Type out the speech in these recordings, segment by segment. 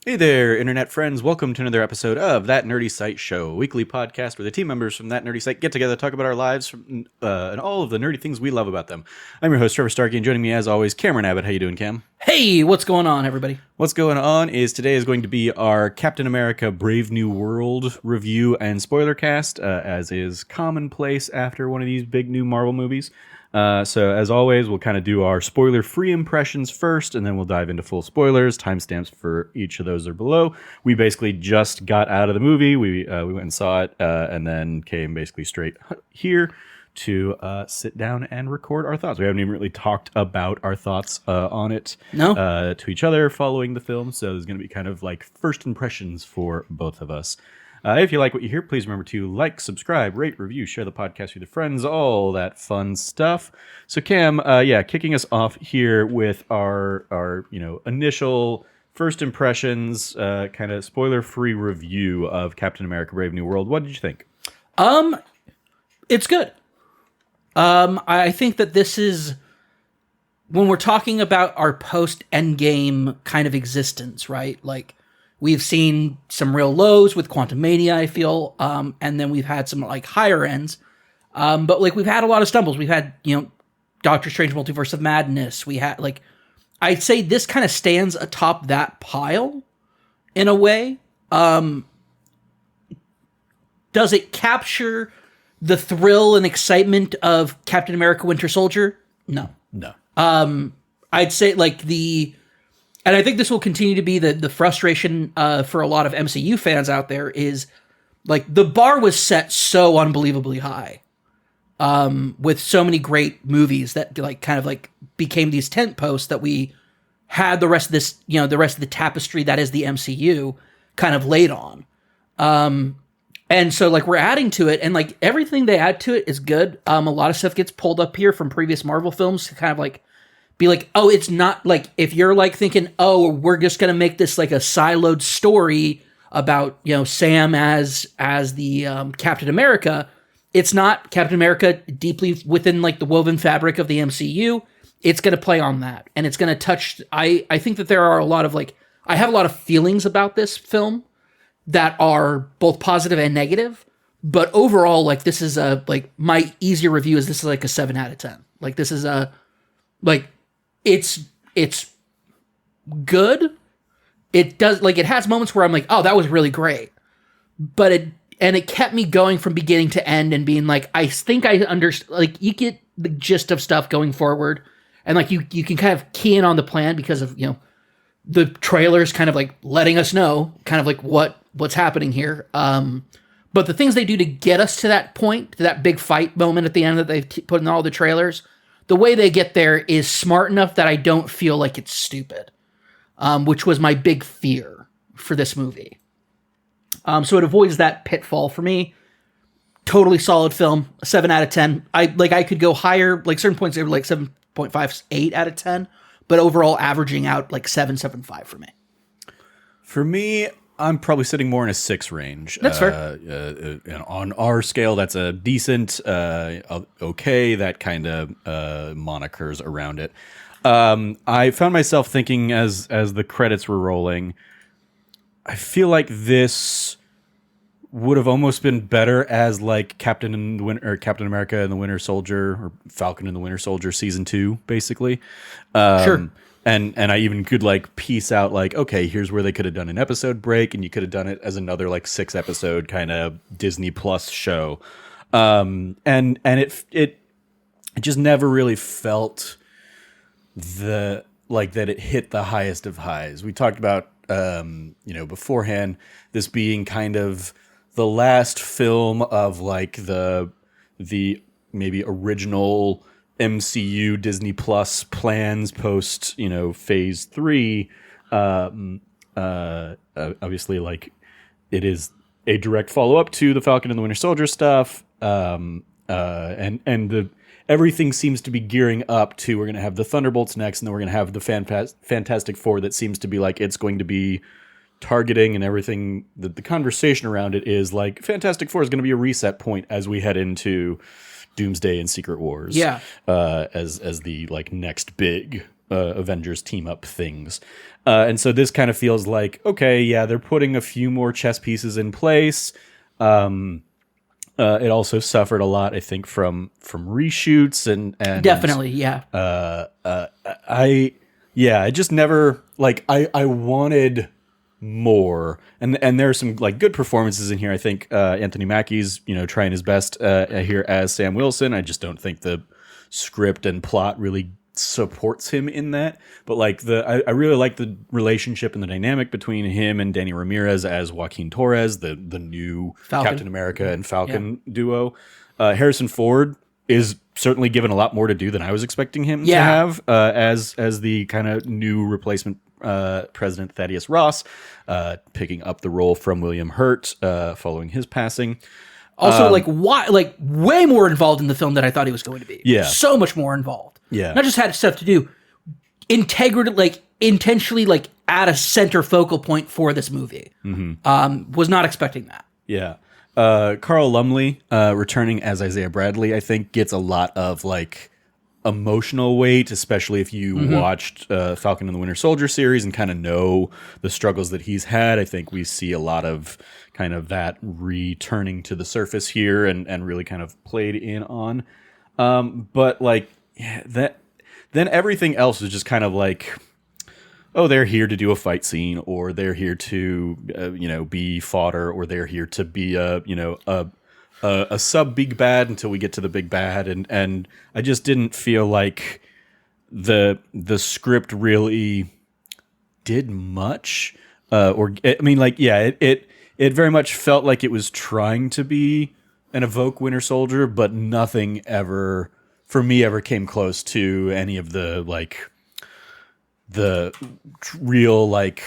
Hey there, internet friends. Welcome to another episode of That Nerdy Site Show, a weekly podcast where the team members from That Nerdy Site get together to talk about our lives and all of the nerdy things we love about them. I'm your host, Trevor Starkey, and joining me as always, Cameron Abbott. How you doing, Cam? Hey, what's going on, everybody? What's going on is today is going to be our Captain America Brave New World review and spoiler cast, as is commonplace after one of these big new Marvel movies. So as always, we'll kind of do our spoiler-free impressions first, and then we'll dive into full spoilers. Timestamps for each of those are below. We basically just got out of the movie. We went and saw it, and then came basically straight here to sit down and record our thoughts. We haven't even really talked about our thoughts on it to each other following the film, so there's going to be kind of like first impressions for both of us. If you like what you hear, please remember to like, subscribe, rate, review, share the podcast with your friends, all that fun stuff. So Cam, kicking us off here with our initial first impressions, kind of spoiler-free review of Captain America: Brave New World. What did you think? It's good. I think that this is when we're talking about our post-Endgame kind of existence, right? Like, we've seen some real lows with Quantumania, I feel, and then we've had some like higher ends. But like we've had a lot of stumbles. We've had, Doctor Strange Multiverse of Madness. We had I'd say this kind of stands atop that pile in a way. Does it capture the thrill and excitement of Captain America Winter Soldier? No. I'd say and I think this will continue to be the frustration for a lot of MCU fans out there is like the bar was set so unbelievably high with so many great movies that became these tent posts that we had the rest of this, the rest of the tapestry that is the MCU kind of laid on. And so we're adding to it and everything they add to it is good. A lot of stuff gets pulled up here from previous Marvel films to kind of be like, oh, it's not if you're thinking, oh, we're just going to make this a siloed story about, Sam as the Captain America. It's not. Captain America deeply within the woven fabric of the MCU. It's going to play on that. And it's going to touch. I think that there are a lot of I have a lot of feelings about this film that are both positive and negative. But overall, this is my easier review is this is a 7 out of 10. This is a it's good. It does it has moments where I'm oh, that was really great. But it kept me going from beginning to end and being I think I understand you get the gist of stuff going forward and you can kind of key in on the plan because of the trailers kind of letting us know kind of what's happening here. But the things they do to get us to that point, to that big fight moment at the end that they've put in all the trailers, the way they get there is smart enough that I don't feel like it's stupid, which was my big fear for this movie. So it avoids that pitfall for me. Totally solid film, 7 out of 10. I could go higher, certain points they were 7.5, 8 out of 10, but overall averaging out 7.5 for me. For me, I'm probably sitting more in a 6 range. That's fair. On our scale, that's a decent, okay, that kind of monikers around it. I found myself thinking as the credits were rolling, I feel like this would have almost been better as Captain America and the Winter Soldier, or Falcon and the Winter Soldier season 2, basically. Sure. And I even could piece out okay, here's where they could have done an episode break, and you could have done it as another 6 episode kind of Disney Plus show. And it just never really felt that it hit the highest of highs. We talked about beforehand this being kind of the last film of the maybe original MCU Disney Plus plans post phase 3. Obviously it is a direct follow-up to the Falcon and the Winter Soldier stuff, and everything seems to be gearing up to, we're going to have the Thunderbolts next, and then we're going to have the Fantastic Four. That seems to be it's going to be targeting, and everything, the conversation around it is Fantastic Four is going to be a reset point as we head into Doomsday and Secret Wars, as the next big Avengers team up things. And so this kind of feels like, okay, yeah, they're putting a few more chess pieces in place. It also suffered a lot, I think, from reshoots and Definitely, yeah. I just never like I wanted more, and there are some like good performances in here. I think Anthony Mackie's trying his best here as Sam Wilson. I just don't think the script and plot really supports him in that. But like I really like the relationship and the dynamic between him and Danny Ramirez as Joaquin Torres, the new Falcon. Captain America and Falcon duo. Harrison Ford is certainly given a lot more to do than I was expecting him to have as the kind of new replacement President Thaddeus Ross, picking up the role from William Hurt following his passing. Also, way more involved in the film than I thought he was going to be. Yeah. So much more involved. Yeah. Not just had stuff to do, intentionally at a center focal point for this movie. Was not expecting that. Yeah. Carl Lumley, returning as Isaiah Bradley, I think gets a lot of like emotional weight, especially if you watched Falcon and the Winter Soldier series and kind of know the struggles that he's had. I think we see a lot of kind of that returning to the surface here and really kind of played in on. But like then everything else is just kind of like, oh, they're here to do a fight scene, or they're here to be fodder, or they're here to be a sub big bad until we get to the big bad, and I just didn't feel like the script really did much, it very much felt like it was trying to be an evoke Winter Soldier, but nothing ever for me ever came close to any of the real like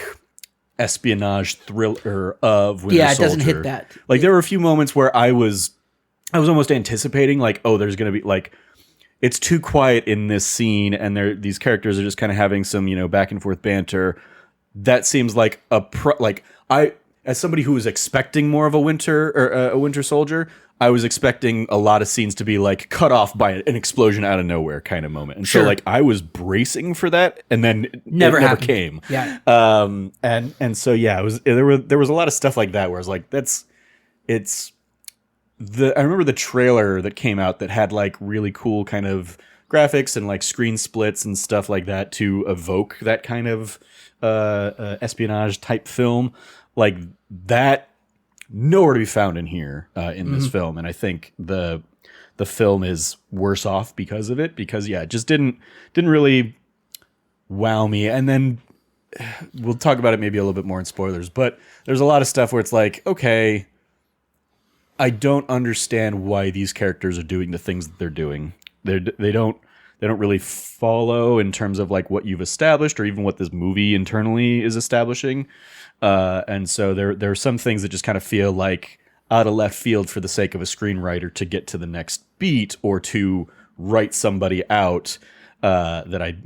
espionage thriller of Winter Soldier. Yeah, it doesn't hit that. Like there were a few moments where I was almost anticipating like, oh, there's going to be like, it's too quiet in this scene and these characters are just kind of having some, back and forth banter. That seems like as somebody who was expecting more of a Winter Soldier, I was expecting a lot of scenes to be like cut off by an explosion out of nowhere kind of moment. And so like I was bracing for that, and then it never came. Yeah. And so yeah, there was a lot of stuff like that where I was like, I remember the trailer that came out that had like really cool kind of graphics and like screen splits and stuff like that to evoke that kind of espionage type film. Like that, nowhere to be found in here in this film, and I think the film is worse off because of it. Because yeah, it just didn't really wow me. And then we'll talk about it maybe a little bit more in spoilers, but there's a lot of stuff where it's like, okay, I don't understand why these characters are doing the things that they're doing. They don't really follow in terms of like what you've established or even what this movie internally is establishing. And so there are some things that just kind of feel like out of left field for the sake of a screenwriter to get to the next beat or to write somebody out. Ultimately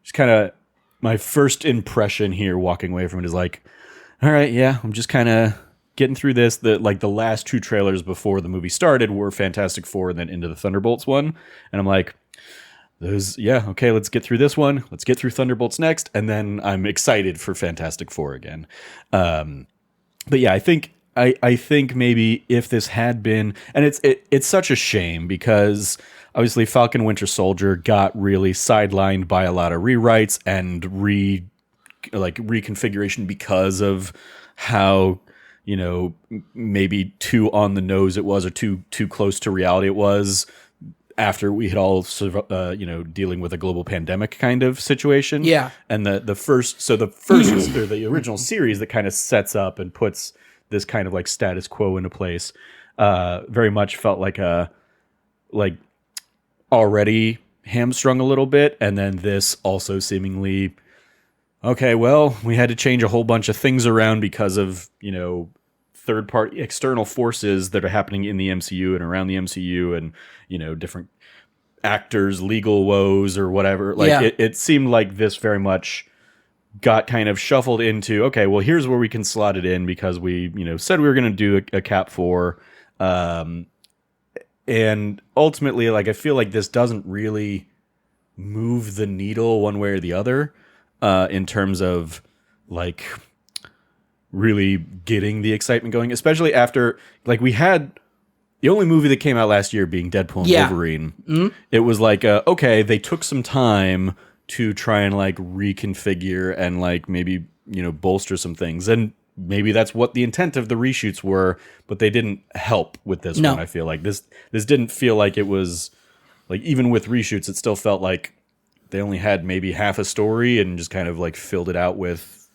just kind of my first impression here walking away from it is like, all right, yeah, I'm just kind of getting through this. The last two trailers before the movie started were Fantastic Four and then Into the Thunderbolts one. And I'm like, okay, let's get through this one. Let's get through Thunderbolts next. And then I'm excited for Fantastic Four again. But yeah, I think maybe if this had been, and it's such a shame because obviously Falcon Winter Soldier got really sidelined by a lot of rewrites and reconfiguration because of how, maybe too on the nose it was, or too close to reality it was, after we had all dealing with a global pandemic kind of situation. Yeah. And the first or the original series that kind of sets up and puts this kind of like status quo into place, very much felt like already hamstrung a little bit. And then this also seemingly, okay, well, we had to change a whole bunch of things around because of, third party external forces that are happening in the MCU and around the MCU, and different actors, legal woes or whatever. It seemed like this very much got kind of shuffled into, okay, well, here's where we can slot it in because we said we were going to do a Cap 4, and ultimately, like, I feel like this doesn't really move the needle one way or the other in terms of like really getting the excitement going, especially after like we had the only movie that came out last year being Deadpool and Wolverine. It was like, okay, they took some time to try and like reconfigure and like maybe, bolster some things. And maybe that's what the intent of the reshoots were, but they didn't help with this one. I feel like this didn't feel like it was like, even with reshoots, it still felt like they only had maybe half a story and just kind of like filled it out with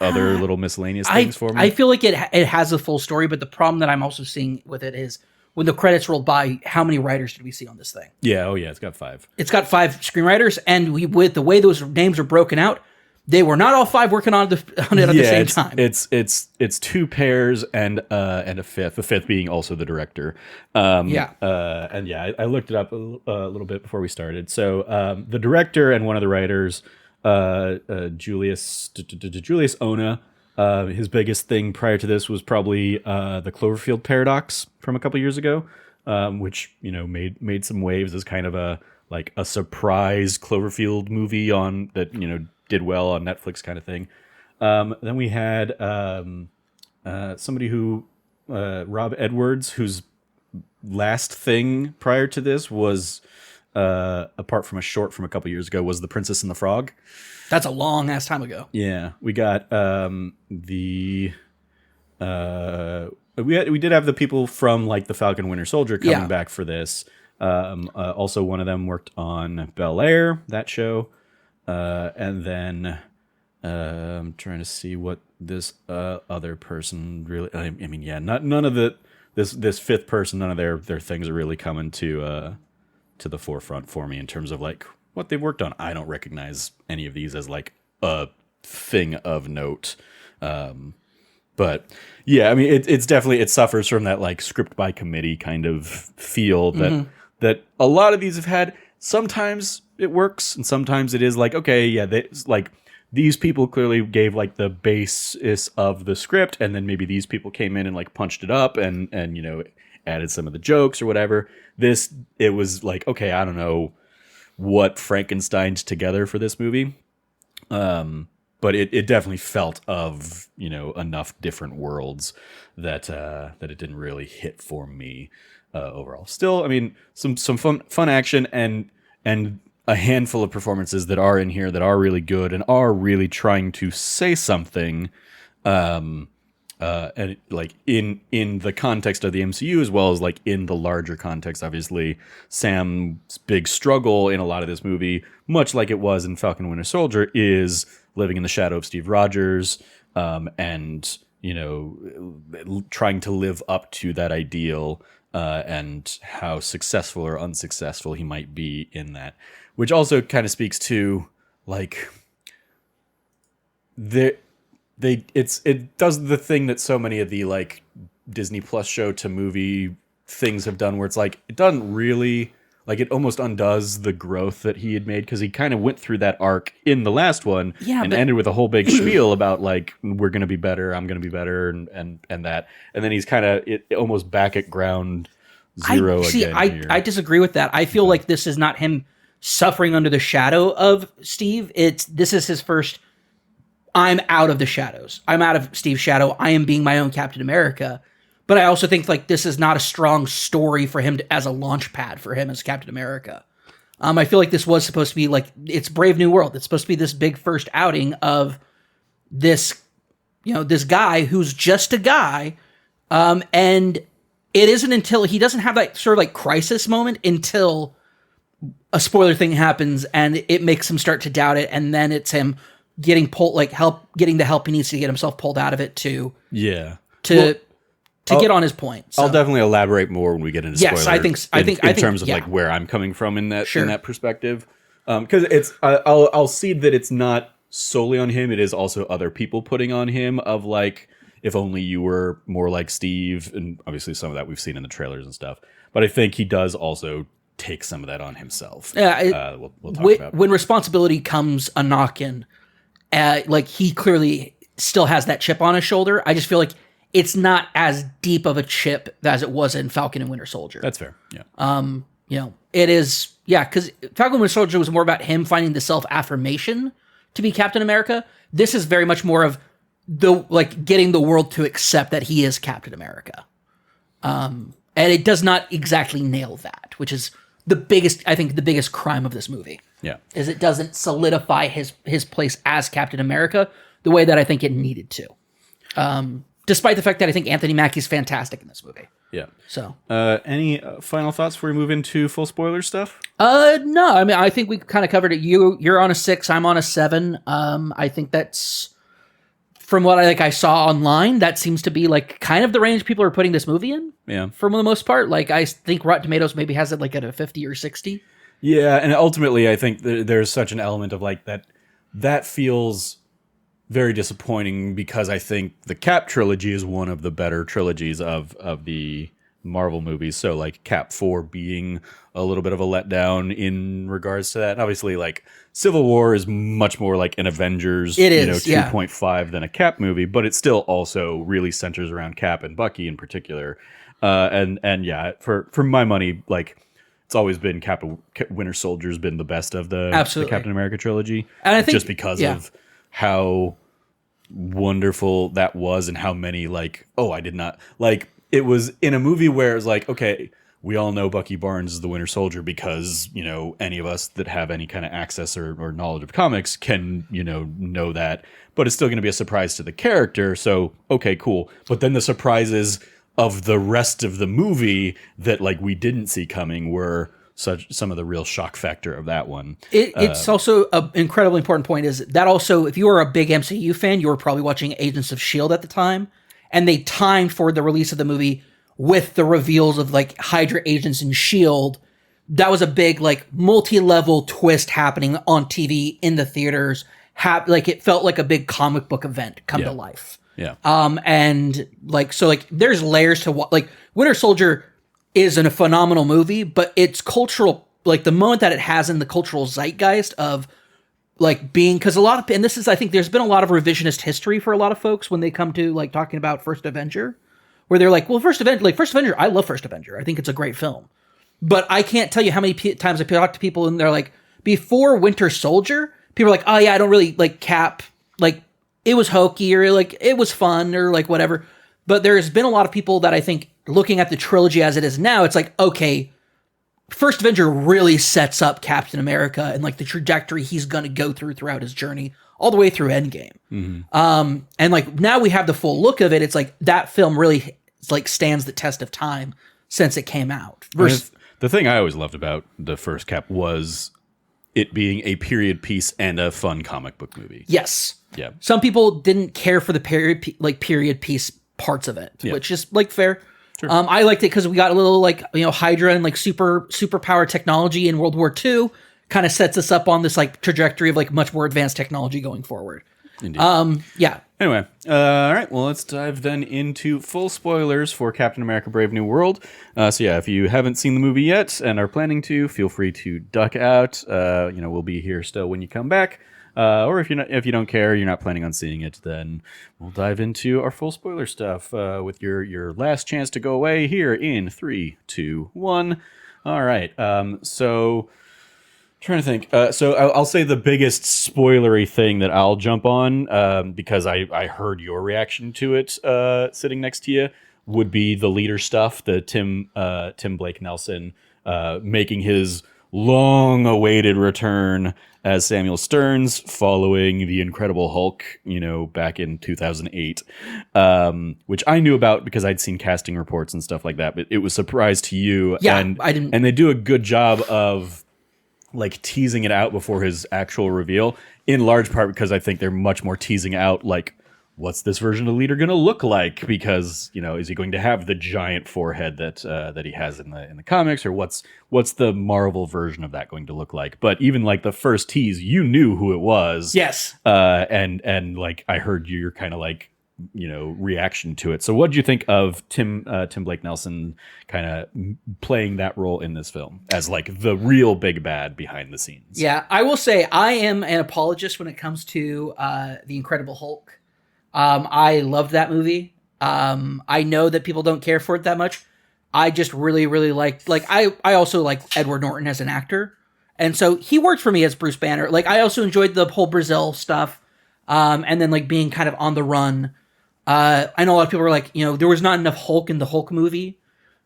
other little miscellaneous things for me. I feel like it has a full story, but the problem that I'm also seeing with it is when the credits rolled by, how many writers did we see on this thing? Yeah, oh yeah, it's got 5. It's got 5 screenwriters, and with the way those names are broken out, they were not all 5 working on it at the same time. It's 2 pairs and a fifth. The fifth being also the director. I looked it up a little bit before we started. So the director and one of the writers, Julius Ona. His biggest thing prior to this was probably the Cloverfield Paradox from a couple years ago, which made some waves as kind of a surprise Cloverfield movie on that did well on Netflix kind of thing. Then we had somebody who Rob Edwards, whose last thing prior to this was apart from a short from a couple years ago was The Princess and the Frog. That's a long ass time ago. Yeah, we got we did have the people from like the Falcon Winter Soldier coming back for this. Also, one of them worked on Bel Air, that show, and then I'm trying to see what this other person really. I mean, yeah, none of this fifth person, none of their things are really coming to the forefront for me in terms of like what they've worked on. I don't recognize any of these as like a thing of note. But yeah, I mean, it's definitely, it suffers from that like script by committee kind of feel that a lot of these have had. Sometimes it works and sometimes it is like, okay, yeah, these people clearly gave like the basis of the script, and then maybe these people came in and like punched it up and added some of the jokes or whatever. It was like, okay, I don't know what Frankenstein's together for this movie. But it definitely felt of, enough different worlds that it didn't really hit for me overall. Still, I mean, some fun action and a handful of performances that are in here that are really good and are really trying to say something. And like in the context of the MCU as well as like in the larger context. Obviously, Sam's big struggle in a lot of this movie, much like it was in Falcon and Winter Soldier, is living in the shadow of Steve Rogers, and trying to live up to that ideal, and how successful or unsuccessful he might be in that, which also kind of speaks to like it does the thing that so many of the like Disney Plus show to movie things have done, where it's like it doesn't really, like, it almost undoes the growth that he had made, because he kind of went through that arc in the last one and ended with a whole big spiel about like, we're gonna be better, I'm gonna be better, and that, and then he's kind of almost back at ground zero again. I disagree with that. I feel like this is not him suffering under the shadow of Steve. This is his first, I'm out of the shadows. I'm out of Steve's shadow. I am being my own Captain America. But I also think like this is not a strong story for him as a launch pad for him as Captain America. I feel like this was supposed to be like, it's Brave New World. It's supposed to be this big first outing of this, this guy who's just a guy. And it isn't until he doesn't have that sort of like crisis moment until a spoiler thing happens and it makes him start to doubt it. And then it's him getting the help he needs to get himself pulled out of it to get on his point. So. I'll definitely elaborate more when we get into spoilers. Yes, I think in terms of like where I'm coming from in that perspective, because I'll see that it's not solely on him. It is also other people putting on him of like, if only you were more like Steve, and obviously some of that we've seen in the trailers and stuff. But I think he does also take some of that on himself. Yeah, we'll talk about when responsibility comes a knockin'. Like he clearly still has that chip on his shoulder. I just feel like it's not as deep of a chip as it was in Falcon and Winter Soldier. That's fair. Yeah. it is, yeah, because Falcon Winter Soldier was more about him finding the self-affirmation to be Captain America. This is very much more of getting the world to accept that he is Captain America. And it does not exactly nail that, which is the biggest crime of this movie. Yeah. Is it doesn't solidify his place as Captain America the way that I think it needed to. Despite the fact that I think Anthony Mackie's fantastic in this movie. Yeah. So, any final thoughts before we move into full spoiler stuff? No. I mean, I think we kind of covered it. You're on a 6. I'm on a 7. I think that's, from what I saw online, that seems to be like kind of the range people are putting this movie in. Yeah. For the most part, like I think Rotten Tomatoes maybe has it like at a 50 or 60. Yeah, and ultimately, I think there's such an element of like that feels very disappointing because I think the Cap trilogy is one of the better trilogies of the Marvel movies. So like Cap 4 being a little bit of a letdown in regards to that. And obviously, like Civil War is much more like an Avengers, 2.5 than a Cap movie, but it still also really centers around Cap and Bucky in particular. And yeah, for my money, like it's always been Winter Soldier's been the best of the Captain America trilogy, and I think just because of how wonderful that was and how many I did not like. It was in a movie where it was like, okay, we all know Bucky Barnes is the Winter Soldier because, any of us that have any kind of access or knowledge of comics can, know that. But it's still going to be a surprise to the character. So, okay, cool. But then the surprises of the rest of the movie that we didn't see coming were some of the real shock factor of that one. It's also an incredibly important point is that also, if you were a big MCU fan, you were probably watching Agents of S.H.I.E.L.D. at the time. And they timed for the release of the movie with the reveals of Hydra agents in S.H.I.E.L.D. That was a big multi-level twist happening on TV in the theaters. It felt like a big comic book event come to life. Yeah. And there's layers to what Winter Soldier is a phenomenal movie, but it's cultural, the moment that it has in the cultural zeitgeist of being, because and this is, I think there's been a lot of revisionist history for a lot of folks when they come to talking about First Avenger, where they're like, well, First Avenger, I love First Avenger. I think it's a great film. But I can't tell you how many times I talk to people and they're like, before Winter Soldier, people are like, oh yeah, I don't really like Cap. It was hokey or it was fun or whatever. But there's been a lot of people that I think looking at the trilogy as it is now, it's like, okay, First Avenger really sets up Captain America and the trajectory he's going to go throughout his journey all the way through Endgame. Mm-hmm. And now we have the full look of it. It's that film really stands the test of time since it came out. The thing I always loved about the first Cap was it being a period piece and a fun comic book movie. Yes. Yeah. Some people didn't care for the period piece parts of it, which is fair. Sure. I liked it because we got a little Hydra and superpower technology in World War II kind of sets us up on this trajectory of much more advanced technology going forward. Indeed. Yeah. Anyway, all right. Well, let's dive then into full spoilers for Captain America: Brave New World. So yeah, if you haven't seen the movie yet and are planning to, feel free to duck out. We'll be here still when you come back. Or if you don't care, you're not planning on seeing it, then we'll dive into our full spoiler stuff with your last chance to go away here in 3, 2, 1. All right. So trying to think. So I'll say the biggest spoilery thing that I'll jump on because I heard your reaction to it sitting next to you would be the leader stuff. The Tim Blake Nelson making his long-awaited return as Samuel Stearns following the Incredible Hulk, back in 2008, which I knew about because I'd seen casting reports and stuff like that, but it was a surprise to you. Yeah, and, I didn't. And they do a good job of teasing it out before his actual reveal, in large part because I think they're much more teasing out what's this version of the leader going to look like? Because is he going to have the giant forehead that he has in the comics, or what's the Marvel version of that going to look like? But even the first tease, you knew who it was. Yes. And I heard your kind of reaction to it. So what did you think of Tim Blake Nelson kind of playing that role in this film as the real big bad behind the scenes? Yeah, I will say I am an apologist when it comes to the Incredible Hulk. I loved that movie. I know that people don't care for it that much. I just really, really liked, like, I also like Edward Norton as an actor. And so he worked for me as Bruce Banner. Like, I also enjoyed the whole Brazil stuff. And then, like, being kind of on the run. I know a lot of people were like, you know, there was not enough Hulk in the Hulk movie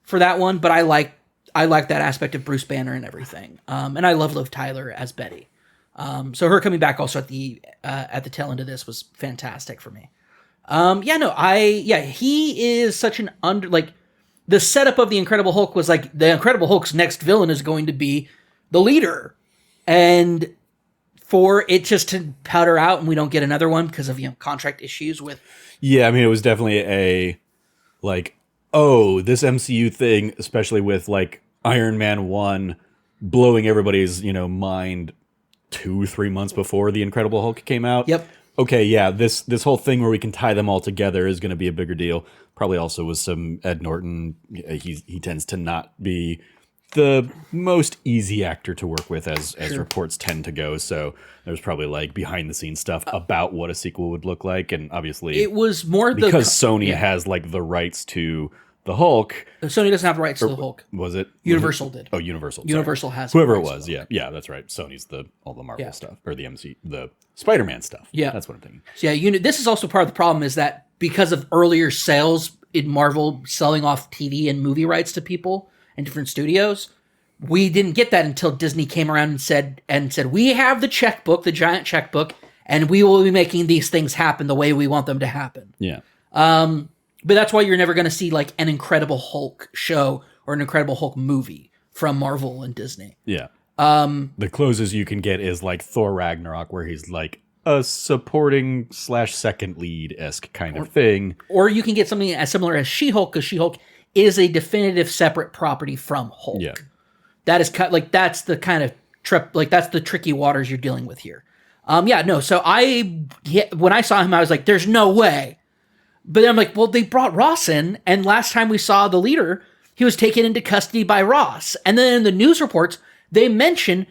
for that one, but I like that aspect of Bruce Banner and everything. And I love Liv Tyler as Betty. So her coming back also at the tail end of this was fantastic for me. He is such an the setup of the Incredible Hulk was like the Incredible Hulk's next villain is going to be the leader, and for it just to powder out and we don't get another one because of, you know, contract issues with. Yeah, I mean, it was definitely a like, oh, this MCU thing, especially with like Iron Man 1 blowing everybody's, you know, mind 2-3 months before the Incredible Hulk came out. Yep. Okay, yeah, this whole thing where we can tie them all together is going to be a bigger deal. Probably also with some Ed Norton. He tends to not be the most easy actor to work with, as reports tend to go. So there's probably like behind the scenes stuff about what a sequel would look like, and obviously it was more because Sony has like the rights to the Hulk. Sony doesn't have the rights to the Hulk. Was it Universal did? Oh, Universal. Universal has whoever it was. Yeah, that's right. Sony's all the Marvel stuff, or the Spider-Man stuff. Yeah, that's what I'm thinking. So yeah, this is also part of the problem is that because of earlier sales in Marvel selling off TV and movie rights to people and different studios, we didn't get that until Disney came around and said we have the checkbook, the giant checkbook, and we will be making these things happen the way we want them to happen. Yeah. But that's why you're never going to see like an Incredible Hulk show or an Incredible Hulk movie from Marvel and Disney. Yeah. The closest you can get is like Thor Ragnarok, where he's like a supporting / second lead-esque kind of thing. Or you can get something as similar as She-Hulk, because She-Hulk is a definitive separate property from Hulk. Yeah. That is that's the kind of that's the tricky waters you're dealing with here. So when I saw him, I was like, there's no way. But then I'm like, well, they brought Ross in, and last time we saw the leader, he was taken into custody by Ross. And then in the news reports, they mention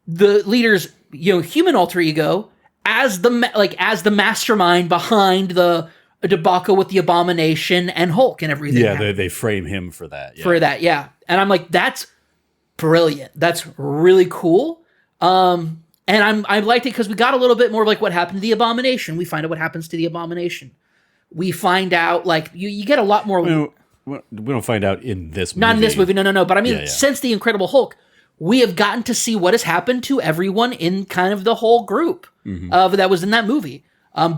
the leader's, you know, human alter ego as the mastermind behind the debacle with the Abomination and Hulk and everything. Yeah, they frame him for that. Yeah. And I'm like, that's brilliant. That's really cool. And I liked it because we got a little bit more like what happened to the Abomination. We find out what happens to the Abomination. We find out, like, you get a lot more. We don't find out in this movie. Not in this movie, no. But I mean, since the Incredible Hulk, we have gotten to see what has happened to everyone in kind of the whole group that was in that movie.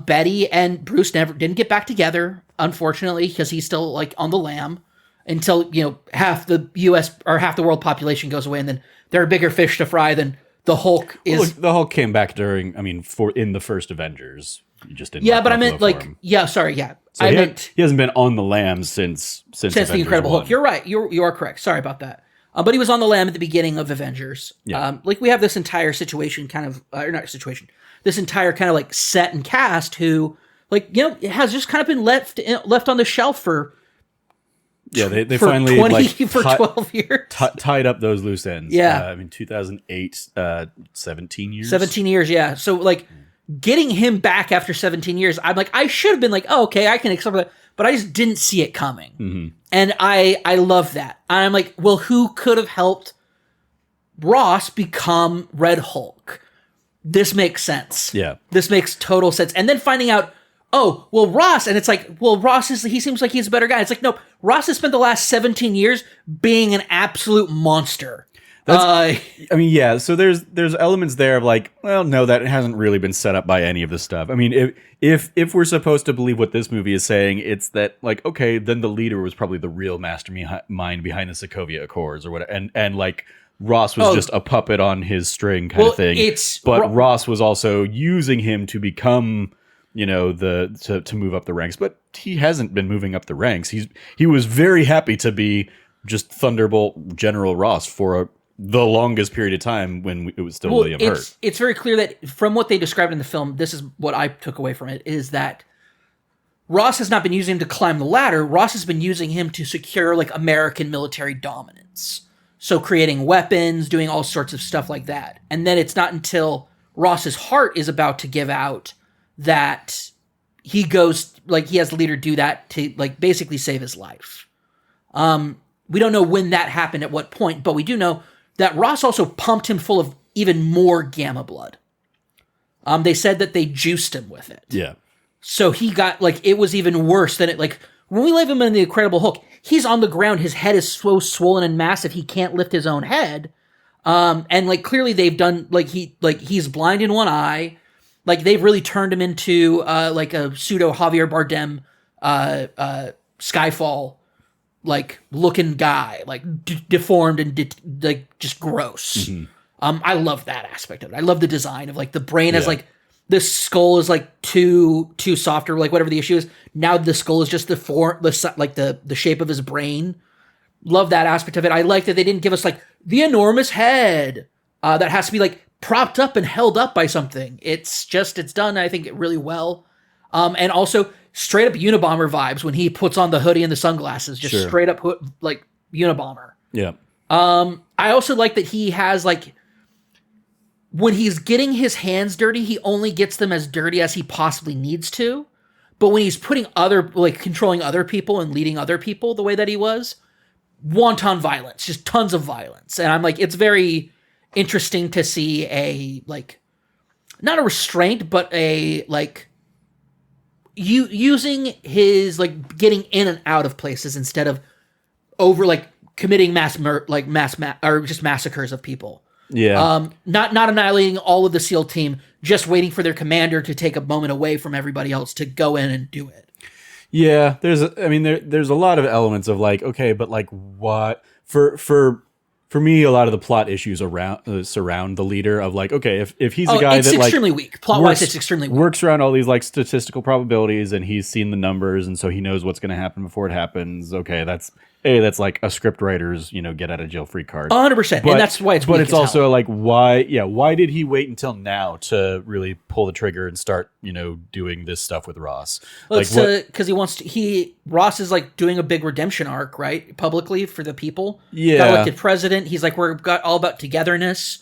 Betty and Bruce didn't get back together, unfortunately, because he's still like on the lam until, you know, half the U.S. or half the world population goes away, and then there are bigger fish to fry than the Hulk is. Well, look, the Hulk came back in the first Avengers. You just didn't. Yeah, but I meant like, sorry. So he hasn't been on the lam since the Incredible Hulk. You're right. You are correct. Sorry about that. But he was on the lam at the beginning of Avengers. Yeah. Like we have this entire situation this entire kind of like set and cast who, like, you know, it has just kind of been left on the shelf for. Yeah, they for finally 12 years tied up those loose ends. Yeah, 2008, 17 years. 17 years, yeah. So like getting him back after 17 years, I'm like, I should have been like, oh, okay, I can accept that, but I just didn't see it coming, and I love that. I'm like, well, who could have helped Ross become Red Hulk? This makes sense. Yeah, this makes total sense. And then finding out, oh, well, Ross, and it's like, well, he seems like he's a better guy. It's like, nope, Ross has spent the last 17 years being an absolute monster. So there's elements there of like, well, no, that hasn't really been set up by any of this stuff. I mean, if we're supposed to believe what this movie is saying, it's that like, okay, then the leader was probably the real mastermind behind the Sokovia Accords or whatever, and like Ross was just a puppet on his string kind of thing. But Ross was also using him to become, you know, to move up the ranks, but he hasn't been moving up the ranks. He was very happy to be just Thunderbolt General Ross for the longest period of time when it was still William Hurt. It's very clear that from what they described in the film, this is what I took away from it, is that Ross has not been using him to climb the ladder. Ross has been using him to secure like American military dominance. So creating weapons, doing all sorts of stuff like that. And then it's not until Ross's heart is about to give out that he goes, like, he has the leader do that to like basically save his life. we don't know when that happened at what point, but we do know that Ross also pumped him full of even more gamma blood. They said that they juiced him with it. Yeah. So he got, like, it was even worse than it, like, when we leave him in the Incredible Hulk, he's on the ground, his head is so swollen and massive, he can't lift his own head. And, like, clearly they've done, he's blind in one eye. Like, they've really turned him into, like, a pseudo Javier Bardem, Skyfall, like, looking guy, like, deformed and, just gross. Mm-hmm. I love that aspect of it. I love the design of, like, the brain as, like, the skull is, like, too soft, or, like, whatever the issue is. Now the skull is just the shape of his brain. Love that aspect of it. I like that they didn't give us, like, the enormous head that has to be, like, propped up and held up by something. It's done, I think, really well. And also straight up Unabomber vibes when he puts on the hoodie and the sunglasses, just straight up, like, Unabomber. Yeah. I also like that he has, like, when he's getting his hands dirty, he only gets them as dirty as he possibly needs to. But when he's controlling other people and leading other people the way that he was, wanton violence, just tons of violence. And I'm like, it's very interesting to see a, like, not a restraint, but a, like, using his, like, getting in and out of places instead of over, like, committing just massacres of people. Yeah. Not annihilating all of the SEAL team, just waiting for their commander to take a moment away from everybody else to go in and do it. Yeah, there's a lot of elements of, like, okay, but, like, what for me, a lot of the plot issues surround the leader of, like, okay, if he's a guy it's that, like, extremely weak. Plot-wise, it's extremely weak. Works around all these, like, statistical probabilities, and he's seen the numbers, and so he knows what's going to happen before it happens. Okay, that's like a script writer's, get out of jail free card. 100%, and that's why it's weak. But it's also like, why did he wait until now to really pull the trigger and start, doing this stuff with Ross? Well, because he wants to. Ross is, like, doing a big redemption arc, right, publicly for the people. Yeah, got elected president. He's like, we're all about togetherness.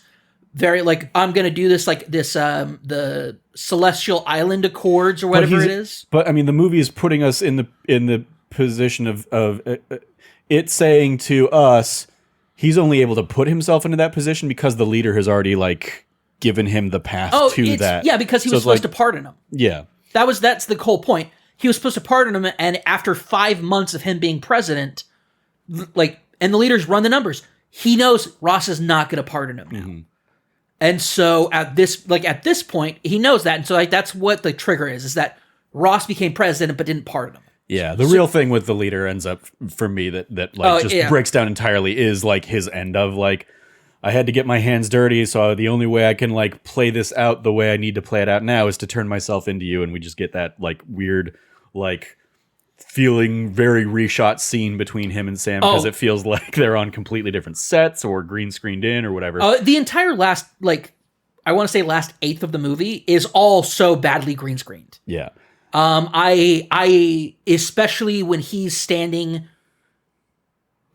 Very, like, I'm gonna do this, like, this the Celestial Island Accords or whatever it is. But I mean, the movie is putting us in the position of it saying to us, he's only able to put himself into that position because the leader has already, like, given him the path to that. Yeah, because he was supposed to pardon him. Yeah. That's the whole point. He was supposed to pardon him, and after 5 months of him being president, like, and the leaders run the numbers, he knows Ross is not going to pardon him now. Mm-hmm. And so at this point, he knows that, and so, like, that's what the trigger is that Ross became president but didn't pardon him. Yeah, the real thing with the leader ends up, for me, that breaks down entirely is, like, his end of, like, I had to get my hands dirty, so the only way I can, like, play this out the way I need to play it out now is to turn myself into you, and we just get that, like, weird, like, feeling very reshot scene between him and Sam, because it feels like they're on completely different sets or green screened in or whatever. The entire last, like, I want to say last eighth of the movie is all so badly green screened. Yeah. I especially when he's standing,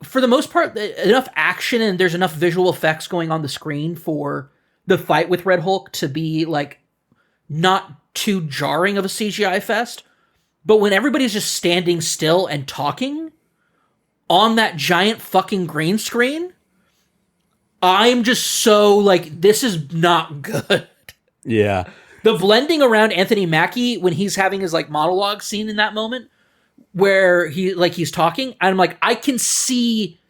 for the most part, enough action and there's enough visual effects going on the screen for the fight with Red Hulk to be, like, not too jarring of a CGI fest. But when everybody's just standing still and talking on that giant fucking green screen, I'm just so, like, this is not good. Yeah. The blending around Anthony Mackie when he's having his, like, monologue scene in that moment where he's talking, and I'm like, I can see,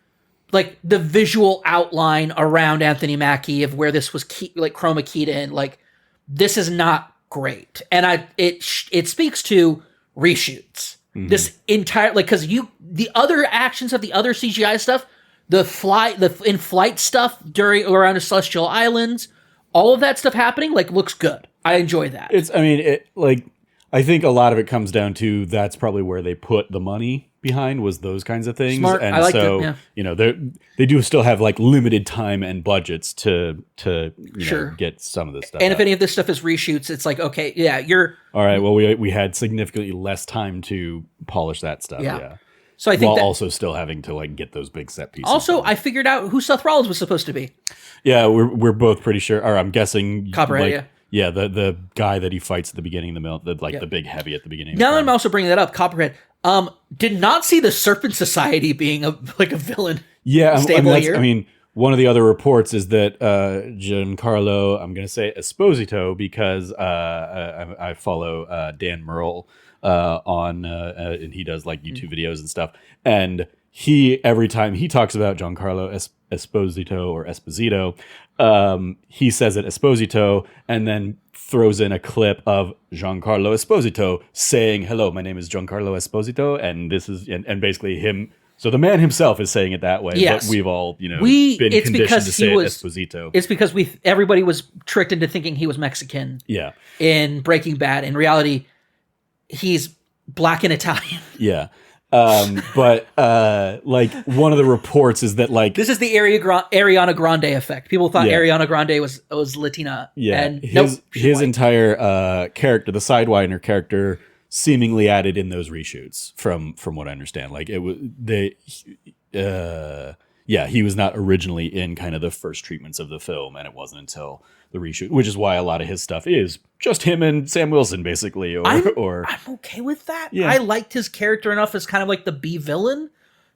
like, the visual outline around Anthony Mackie of where this was chroma keyed in. Like, this is not great. And it speaks to reshoots. Mm-hmm. This entire, like, because the other actions of the other CGI stuff, the in-flight stuff around the Celestial Islands, all of that stuff happening, like, looks good. I enjoy that. I think a lot of it comes down to that's probably where they put the money behind, was those kinds of things. Smart. And I like so, it, yeah. They do still have, like, limited time and budgets to Sure. get some of this stuff. And if any of this stuff is reshoots, it's like, okay, yeah, you're all right. Well, we had significantly less time to polish that stuff. Yeah. So I think while also still having to, like, get those big set pieces. Also, I figured out who Seth Rollins was supposed to be. Yeah, we're both pretty sure. Or I'm guessing Copperhead, like, yeah, the guy that he fights at the beginning of the middle, the big heavy at the beginning. Now that I'm also bringing that up, Copperhead, Did not see the Serpent Society being a villain. Yeah, stable here. I mean, one of the other reports is that Giancarlo, I'm going to say Esposito, because I follow Dan Merle on, and he does like YouTube videos and stuff. And every time he talks about Giancarlo Esposito or Esposito, he says it Esposito and then throws in a clip of Giancarlo Esposito saying, "Hello, my name is Giancarlo Esposito," and this is and basically him. So the man himself is saying it that way, yes. but we've all, been it's conditioned to say Esposito. It's because everybody was tricked into thinking he was Mexican. Yeah. In Breaking Bad, in reality, he's black and Italian. Yeah. But like one of the reports is that like this is the Ariana Grande effect. People thought Ariana Grande was Latina. Yeah. And his entire character, the Sidewinder character, seemingly added in those reshoots from what I understand. Like it was he was not originally in kind of the first treatments of the film, and it wasn't until the reshoot, which is why a lot of his stuff is just him and Sam Wilson basically. I'm okay with that. Yeah. I liked his character enough as kind of like the B villain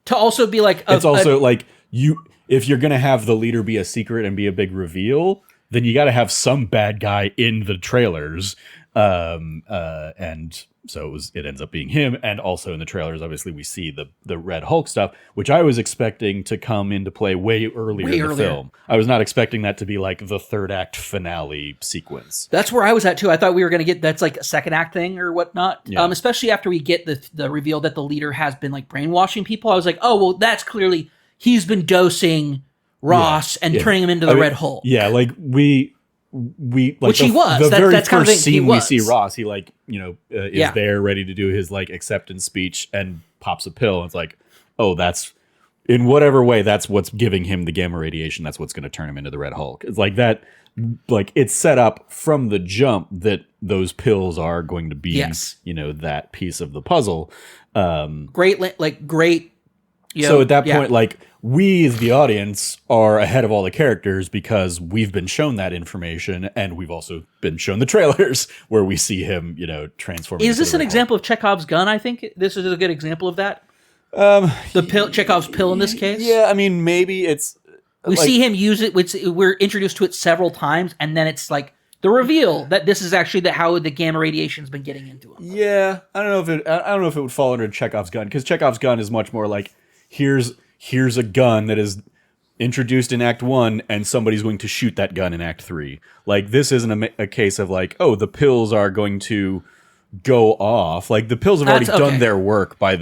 to also be like it's also like if you're gonna have the leader be a secret and be a big reveal, then you got to have some bad guy in the trailers. And so it ends up being him. And also in the trailers, obviously we see the Red Hulk stuff, which I was expecting to come into play way earlier in the film. I was not expecting that to be like the third act finale sequence. That's where I was at too. I thought we were going to get that's like a second act thing or whatnot. Yeah. Especially after we get the reveal that the leader has been like brainwashing people. I was like, oh, well, that's clearly he's been dosing Ross and turning him into the Red Hulk. Yeah. Like we like which he was. The very that's first kind of scene we see Ross, he like, is there ready to do his like acceptance speech and pops a pill. And it's like, oh, that's in whatever way, that's what's giving him the gamma radiation. That's what's going to turn him into the Red Hulk. It's like that, like it's set up from the jump that those pills are going to be, that piece of the puzzle. Great. So at that point, like we as the audience are ahead of all the characters because we've been shown that information, and we've also been shown the trailers where we see him, transform. Is this an example of Chekhov's gun? I think this is a good example of that. Chekhov's pill in this case. Yeah, I mean maybe it's we see him use it. We're introduced to it several times, and then it's like the reveal that this is actually how the gamma radiation's been getting into him. Yeah, I don't know if it would fall under Chekhov's gun, because Chekhov's gun is much more like here's a gun that is introduced in Act 1 and somebody's going to shoot that gun in Act 3. Like this isn't a case of like, oh, the pills are going to go off. Like the pills have already done their work by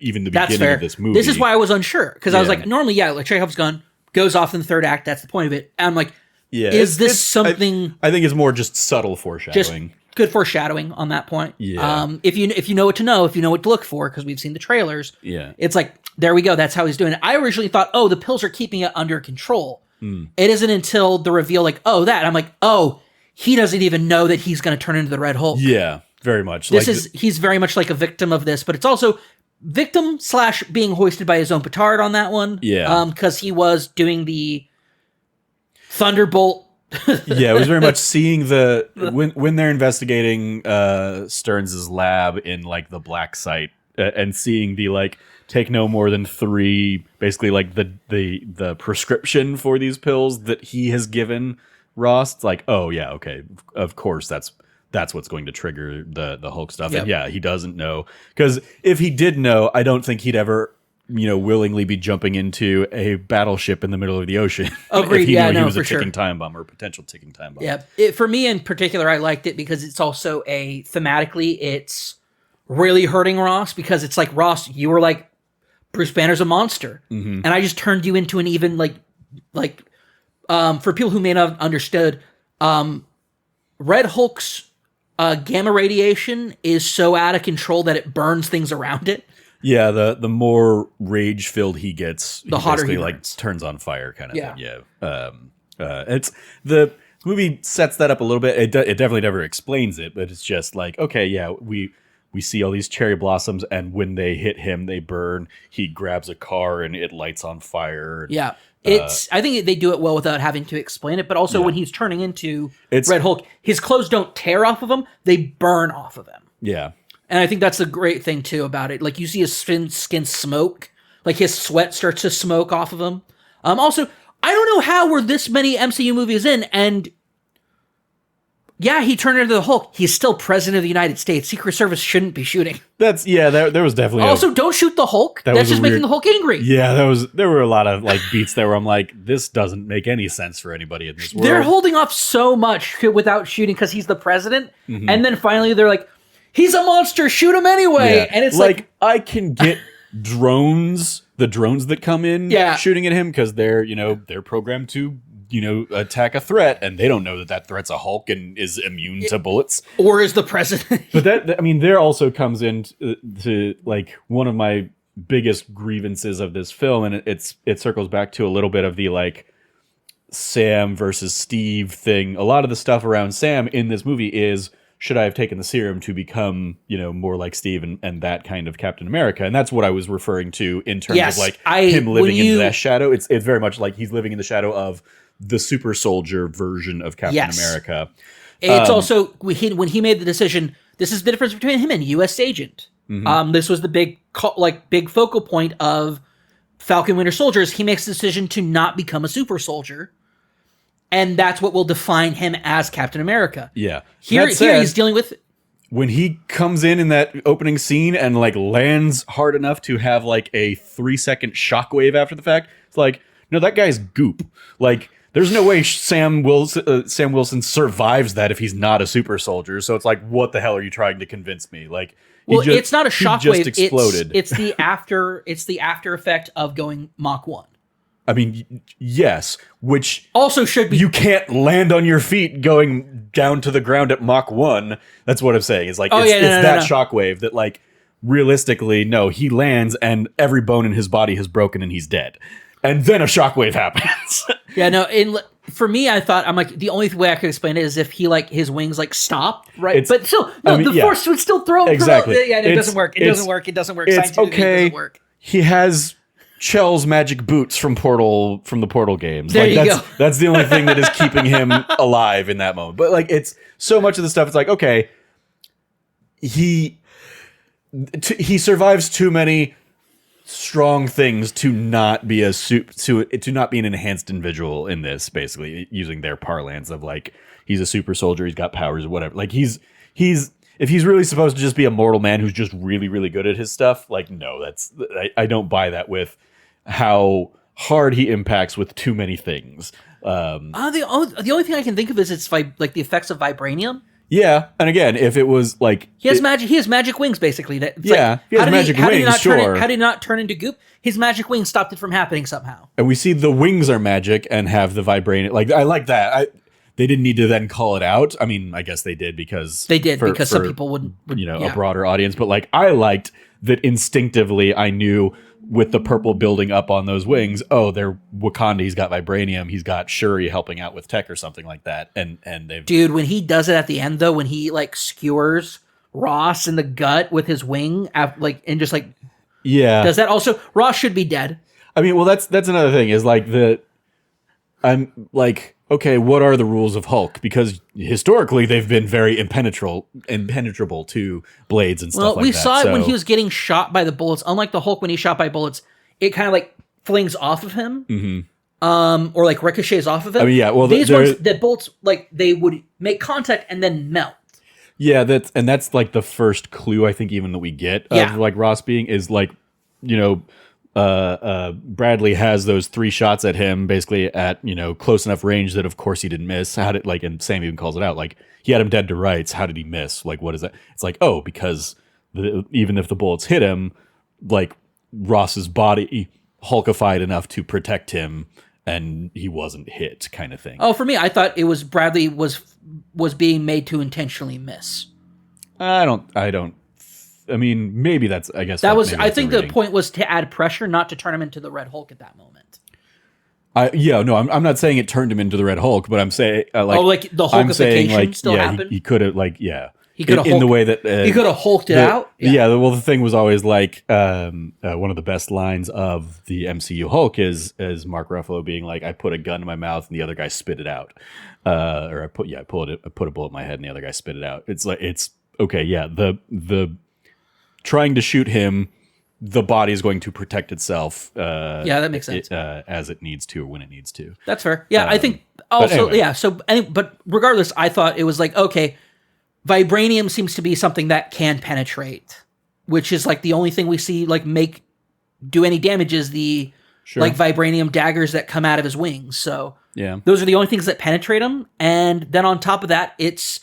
even the beginning of this movie. This is why I was unsure, because I was like, normally, like Chekhov's gun goes off in the third act. That's the point of it. And I'm like, is this something? I think it's more just subtle foreshadowing. Good foreshadowing on that point. Yeah. If you know what to know, if you know what to look for, because we've seen the trailers. Yeah. It's like, there we go. That's how he's doing it. I originally thought, oh, the pills are keeping it under control. It isn't until the reveal, like, oh, that. I'm like, oh, he doesn't even know that he's going to turn into the Red Hulk. Yeah, very much. He's very much like a victim of this, but it's also victim / being hoisted by his own petard on that one. Yeah. Because he was doing the Thunderbolt. Yeah, it was very much seeing when they're investigating Stearns's lab in like the black site and seeing the like take no more than 3, basically like the prescription for these pills that he has given Ross. It's like, oh yeah, okay, of course that's what's going to trigger the Hulk stuff. Yep. And yeah, he doesn't know, because if he did know, I don't think he'd ever willingly be jumping into a battleship in the middle of the ocean. Agreed. If he knew he was a sure. ticking time bomb or a potential ticking time bomb. Yeah. For me in particular, I liked it because it's also thematically, it's really hurting Ross, because it's like, Ross, you were like, Bruce Banner's a monster. Mm-hmm. And I just turned you into an even for people who may not have understood, Red Hulk's gamma radiation is so out of control that it burns things around it. Yeah, the more rage-filled he gets, the hotter he like burns. Turns on fire kind of thing. Yeah. It's the movie sets that up a little bit. It definitely never explains it, but it's just like, okay, yeah, we see all these cherry blossoms, and when they hit him, they burn. He grabs a car and it lights on fire. Yeah. I think they do it well without having to explain it, but also when he's turning into Red Hulk, his clothes don't tear off of him, they burn off of him. Yeah. And I think that's the great thing too about it. Like you see his skin smoke, like his sweat starts to smoke off of him. Also, I don't know how we're this many MCU movies in, and yeah, he turned into the Hulk. He's still president of the United States. Secret Service shouldn't be shooting. There was definitely also don't shoot the Hulk. That's just making the Hulk angry. Yeah, there were a lot of like beats there where I'm like, this doesn't make any sense for anybody in this world. They're holding off so much without shooting because he's the president, and then finally they're like, he's a monster. Shoot him anyway. Yeah. And it's like I can get drones, the drones that come in, shooting at him because they're programmed to attack a threat, and they don't know that threat's a Hulk and is immune to bullets, or is the president. But there also comes in to like one of my biggest grievances of this film, and it circles back to a little bit of the like Sam versus Steve thing. A lot of the stuff around Sam in this movie is, should I have taken the serum to become, more like Steve and that kind of Captain America? And that's what I was referring to in terms of like him living in that shadow. It's very much like he's living in the shadow of the super soldier version of Captain America. It's also when he made the decision. This is the difference between him and U.S. Agent. This was the big focal point of Falcon Winter Soldier. He makes the decision to not become a super soldier. And that's what will define him as Captain America. Yeah. Here he's dealing with... When he comes in that opening scene and like lands hard enough to have like a 3-second shockwave after the fact, it's like, no, that guy's goop. Like, there's no way Sam Wilson survives that if he's not a super soldier. So it's like, what the hell are you trying to convince me? Like, it's not a shockwave. He just exploded. It's the after effect of going Mach 1. I mean, yes, which also should be. You can't land on your feet going down to the ground at Mach 1. That's what I'm saying. It's like, that shockwave that, like, realistically, no, he lands and every bone in his body has broken and he's dead. And then a shockwave happens. For me, I'm like, the only way I could explain it is if he, like, his wings, like, stop, right? But still, the force would still throw him. Exactly. It doesn't work. It doesn't work. It's okay. It doesn't work. He has Chell's magic boots from the Portal games. There you go. That's the only thing that is keeping him alive in that moment. But, like, it's so much of the stuff, it's like, okay, he survives too many strong things to not be to not be an enhanced individual in this, basically using their parlance of like, he's a super soldier, he's got powers or whatever. Like he's if he's really supposed to just be a mortal man who's just really, really good at his stuff, like, no, I don't buy that with how hard he impacts with too many things. The only thing I can think of is it's like the effects of vibranium. Yeah, and again, if it was like he has magic wings, basically. He has magic wings. Sure. How did he not turn into goop? His magic wings stopped it from happening somehow. And we see the wings are magic and have the vibranium. Like, I like that. They didn't need to then call it out. I mean, I guess they did because some people would a broader audience. But like, I liked that instinctively. I knew with the purple building up on those wings, oh, they're Wakanda. He's got vibranium. He's got Shuri helping out with tech or something like that. And dude, when he does it at the end though, when he like skewers Ross in the gut with his wing, does that also? Ross should be dead. I mean, well, that's another thing is like I'm like, okay, what are the rules of Hulk? Because historically they've been very impenetrable to blades and stuff like that. Well, we saw it when he was getting shot by the bullets. Unlike the Hulk, when he's shot by bullets, it kind of like flings off of him. Mm-hmm. Or like ricochets off of him. I mean, yeah, well, these ones, the bullets, like they would make contact and then melt. Yeah, that's like the first clue I think even that we get of like Ross being is like, Bradley has those 3 shots at him basically at, close enough range that of course he didn't miss. How did and Sam even calls it out, like he had him dead to rights. How did he miss? Like, what is that? It's like, oh, because even if the bullets hit him, like Ross's body hulkified enough to protect him and he wasn't hit kind of thing. Oh, for me, I thought it was Bradley was being made to intentionally miss. I mean, maybe that's, I guess. I think the point was to add pressure, not to turn him into the Red Hulk at that moment. I'm not saying it turned him into the Red Hulk, but I'm saying, the Hulkification still happened? He could have, he could have in the way that he could have hulked it out. Well, the thing was always like one of the best lines of the MCU Hulk is Mark Ruffalo being like, "I put a gun in my mouth and the other guy spit it out," or I put a bullet in my head and the other guy spit it out. It's like it's okay, yeah. The trying to shoot him, the body is going to protect itself. Yeah, that makes sense. As it needs to or when it needs to. That's fair. Yeah, I think also, anyway. yeah. So, but regardless, I thought it was like, okay, vibranium seems to be something that can penetrate, which is like the only thing we see like do any damage is the like vibranium daggers that come out of his wings. So yeah, those are the only things that penetrate him. And then on top of that, it's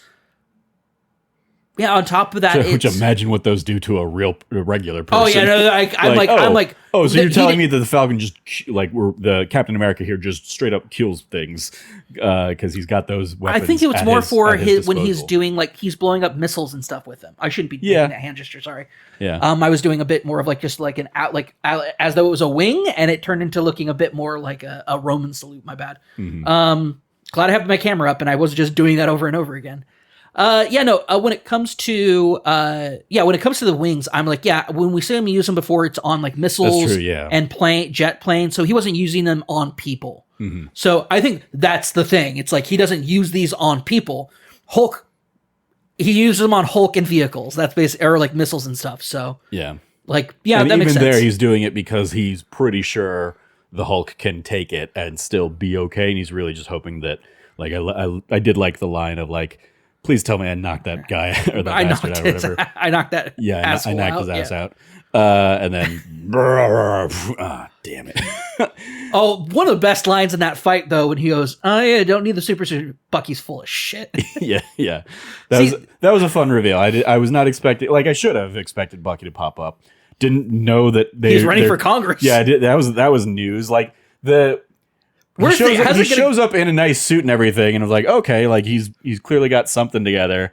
which imagine what those do to a regular person. Oh yeah, no, I'm like, oh, so you're telling me that the Falcon just the Captain America here just straight up kills things because he's got those weapons. I think it was more for his when he's disposal. doing like he's blowing up missiles and stuff with them. I shouldn't be making that hand gesture. Sorry. Yeah. I was doing a bit more of like just like as though it was a wing, and it turned into looking a bit more like a Roman salute. My bad. Mm-hmm. Glad I have my camera up, and I wasn't just doing that over and over again. When it comes to the wings, I'm like, when we see him use them before, it's on like missiles and jet planes. So he wasn't using them on people. Mm-hmm. So I think that's the thing. It's like he doesn't use these on people. Hulk, he uses them on Hulk and vehicles. That's basically, or like missiles and stuff. So yeah, and that makes sense. Even there, he's doing it because he's pretty sure the Hulk can take it and still be okay, and he's really just hoping that. Like I did like the line of like, please tell me I knocked that guy or that bastard out or whatever. I knocked that. Yeah, I knocked his ass out. And then, damn it. One of the best lines in that fight, though, when he goes, "Oh yeah, don't need the super suit." Bucky's full of shit. yeah. That was a fun reveal. I was not expecting. Like I should have expected Bucky to pop up. Didn't know that he's running for Congress. Yeah, that was news. Like he shows up in a nice suit and everything, and I was like, okay, like he's clearly got something together.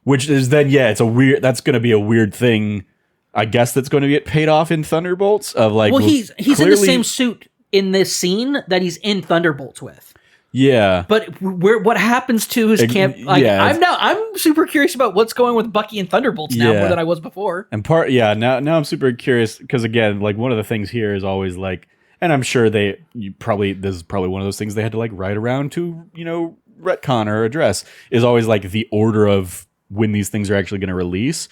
Which is then, it's that's going to be a weird thing, I guess, that's going to get paid off in Thunderbolts. Of like, well, he's in the same suit in this scene that he's in Thunderbolts with. Yeah, but what happens to his camp? Like, I'm super curious about what's going with Bucky and Thunderbolts now more than I was before. And now I'm super curious because again, like one of the things here is always like. And I'm sure this is probably one of those things they had to like write around to, retcon or address is always like the order of when these things are actually going to release.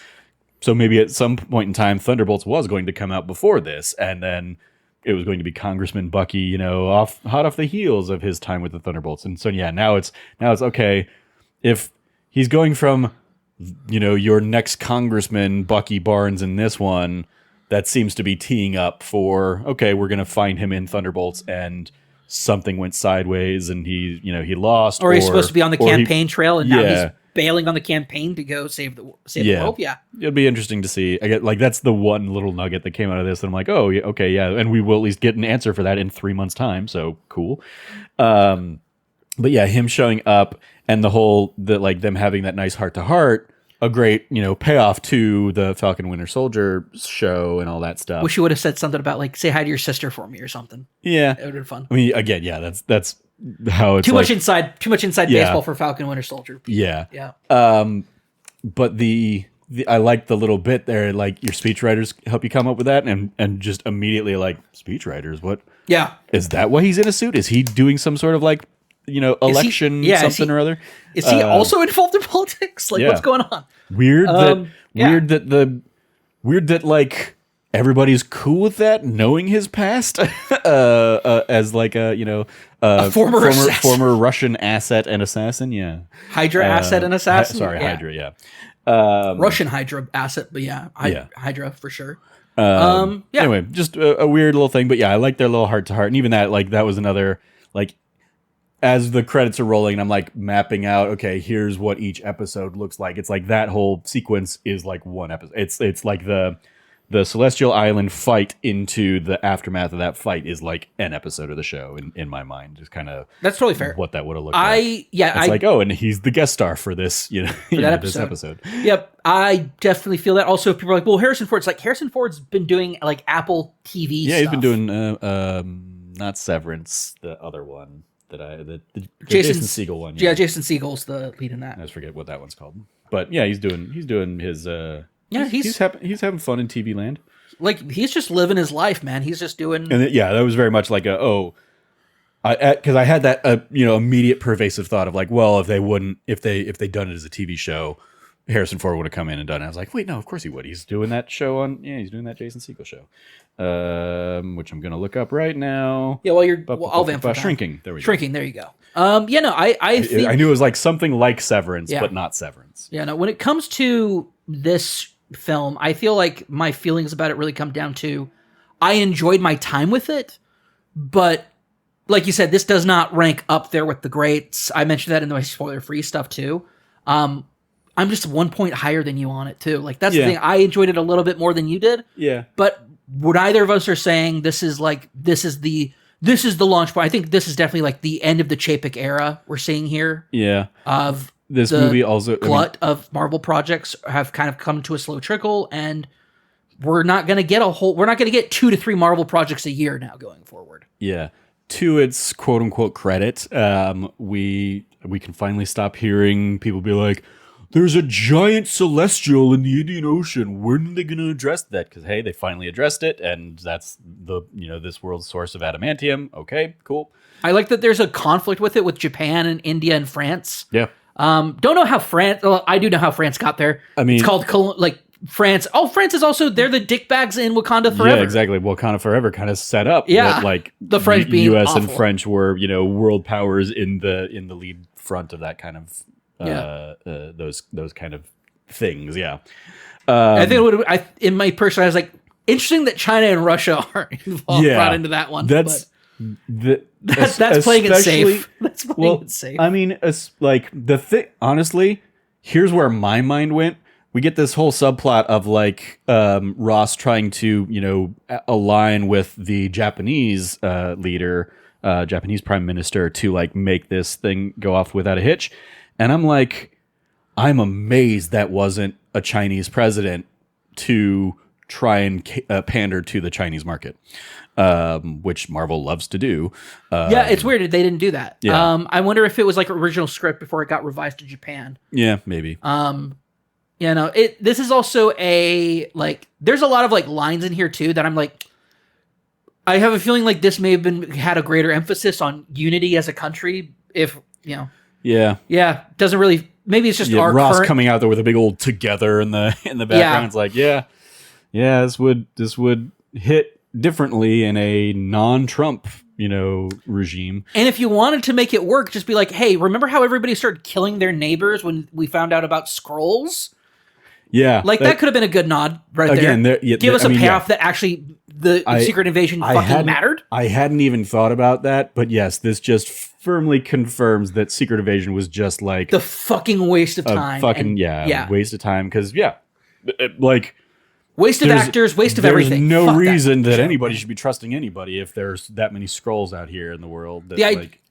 So maybe at some point in time, Thunderbolts was going to come out before this. And then it was going to be Congressman Bucky, hot off the heels of his time with the Thunderbolts. And so, now it's okay. If he's going from, your next Congressman Bucky Barnes in this one, that seems to be teeing up for, okay, we're going to find him in Thunderbolts and something went sideways and he lost. Or he's supposed to be on the campaign trail and now he's bailing on the campaign to go save the world. Yeah. It'll be interesting to see. I get like, that's the one little nugget that came out of this. And I'm like, oh, yeah, okay, yeah. And we will at least get an answer for that in 3 months' time. So cool. But yeah, him showing up and them having that nice heart to heart. A great, payoff to the Falcon Winter Soldier show and all that stuff. Wish you would have said something about like, say hi to your sister for me or something. Yeah, it would have been fun. I mean, again, that's how it's too much inside baseball for Falcon Winter Soldier. Yeah. But I like the little bit there, like your speechwriters help you come up with that, and just immediately like speechwriters. What? Yeah, is that why he's in a suit? Is he doing some sort of like? Election something or other. Is he also involved in politics? Like, what's going on? Weird that like everybody's cool with that, knowing his past as like a former Russian asset and assassin. Yeah, Hydra asset and assassin. Hydra. Yeah, Russian Hydra asset, but Hydra for sure. Anyway, just a weird little thing, but I like their little heart to heart, and even that was another like. As the credits are rolling, and I'm like mapping out, okay, here's what each episode looks like. It's like that whole sequence is like one episode. It's like the Celestial Island fight into the aftermath of that fight is like an episode of the show in my mind. Just kind of that's totally fair. What that would have looked like. And he's the guest star for this, this episode. Yep, I definitely feel that. Also, if people are like, well, Harrison Ford, it's like Harrison Ford's been doing like Apple TV. Yeah, stuff. He's been doing not Severance, the other one. The Jason Segel one. Yeah, Jason Segel's the lead in that. I just forget what that one's called. But yeah, he's doing his he's having fun in TV land. Like he's just living his life, man. He's just doing and that was very much like because I had that immediate pervasive thought of like, well, if they done it as a TV show, Harrison Ford would have come in and done it. I was like, wait, no, of course he would. He's doing that show he's doing that Jason Segel show, which I'm going to look up right now. Yeah, I'll vamp for Shrinking. There we go. Shrinking, there you go. I think... I knew it was like something like Severance, but not Severance. Yeah, no, when it comes to this film, I feel like my feelings about it really come down to I enjoyed my time with it, but like you said, this does not rank up there with the greats. I mentioned that in my spoiler-free stuff too. I'm just 1 point higher than you on it too. Like that's the thing. I enjoyed it a little bit more than you did. Yeah. But neither of us are saying this is the launch point. I think this is definitely like the end of the Chapek era we're seeing here. Yeah. Of this movie also glut of Marvel projects have kind of come to a slow trickle, and we're not going to get 2 to 3 Marvel projects a year now going forward. Yeah. To its quote unquote credit, we can finally stop hearing people be like, there's a giant celestial in the Indian Ocean. When are they going to address that? Because, hey, they finally addressed it, and that's this world's source of adamantium. Okay, cool. I like that there's a conflict with it with Japan and India and France. Yeah. Don't know how France... Well, I do know how France got there. I mean... It's called, France... Oh, France is also... They're the dickbags in Wakanda Forever. Yeah, exactly. Wakanda Forever kind of set up that, the French being U.S. awful. and French were, world powers in the lead front of that kind of... those kind of things, yeah. I think it would. In my personal, I was like, interesting that China and Russia aren't brought into that one. That's playing it safe. That's playing it safe. I mean, like the thing. Honestly, here's where my mind went. We get this whole subplot of like Ross trying to align with the Japanese leader, Japanese prime minister, to like make this thing go off without a hitch. And I'm like, I'm amazed that wasn't a Chinese president to try and pander to the Chinese market, which Marvel loves to do. Yeah, it's weird they didn't do that. Yeah. I wonder if it was like original script before it got revised to Japan. Yeah, maybe. This is also there's a lot of like lines in here too that I'm like, I have a feeling like this may have had a greater emphasis on unity as a country. Yeah. Doesn't really. Maybe it's just our Ross current... coming out there with a big old together in the background. Yeah. It's like, this would hit differently in a non-Trump, regime. And if you wanted to make it work, just be like, hey, remember how everybody started killing their neighbors when we found out about Skrulls? Yeah, that could have been a good nod right there. Give us a payoff that actually the secret invasion fucking mattered. I hadn't even thought about that, but yes, this just firmly confirms that Secret Invasion was just like the fucking waste of time. Waste of time because waste of actors, waste of everything. There's no reason that anybody should be trusting anybody if there's that many Skrulls out here in the world.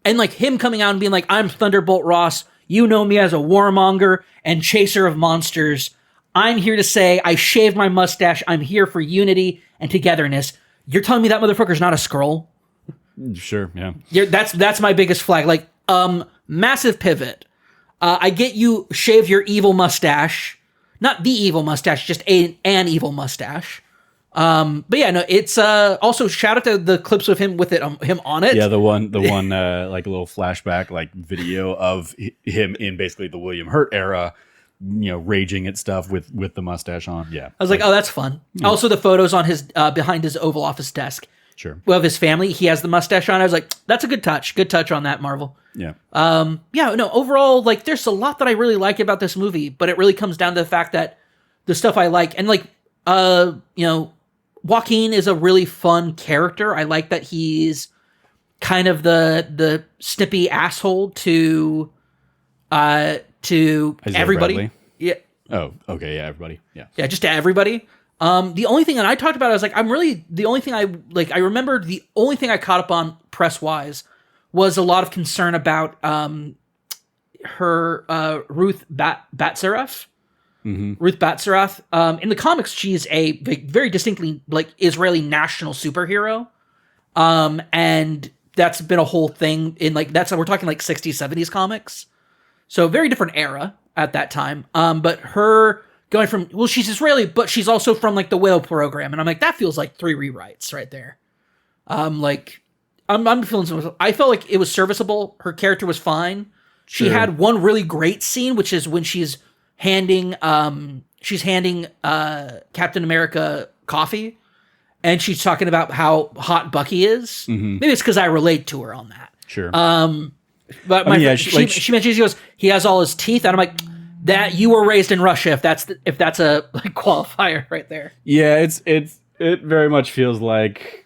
And him coming out and being like, I'm Thunderbolt Ross. You know me as a warmonger and chaser of monsters. I'm here to say I shaved my mustache. I'm here for unity and togetherness. You're telling me that motherfucker's not a Skrull? Sure, yeah. That's my biggest flag. Massive pivot. I get you shave your evil mustache. Not the evil mustache, just an evil mustache. It's also shout out to the clips of him with him on it. Yeah, the one like a little flashback like video of him in basically the William Hurt era, raging at stuff with the mustache on. Yeah. I was like, oh, that's fun. Yeah. Also the photos on his behind his Oval Office desk. Sure. Of his family, he has the mustache on. I was like, that's a good touch. Good touch on that, Marvel. Yeah. Overall, there's a lot that I really like about this movie, but it really comes down to the fact that the stuff I like, and Joaquin is a really fun character. I like that he's kind of the snippy asshole to everybody. Bradley? Yeah. Oh, okay. Yeah, everybody. Yeah. Yeah, just to everybody. The only thing that I talked about, I was like, the only thing I remember the only thing I caught up on press-wise was a lot of concern about her Ruth Batsarath. Mm-hmm. Ruth Batsarath. In the comics, she's a very distinctly Israeli national superhero. And that's been a whole thing in we're talking 60s, 70s comics. So very different era at that time. But her going from, she's Israeli, but she's also from the Whale program. And I'm like, that feels like 3 rewrites right there. I'm feeling, I felt like it was serviceable. Her character was fine. She had one really great scene, which is when she's handing Captain America coffee, and she's talking about how hot Bucky is. Maybe it's because I relate to her on that. Sure. But she mentions, he goes, he has all his teeth, and I'm like, that you were raised in Russia. If that's a like qualifier right there. Yeah, it very much feels like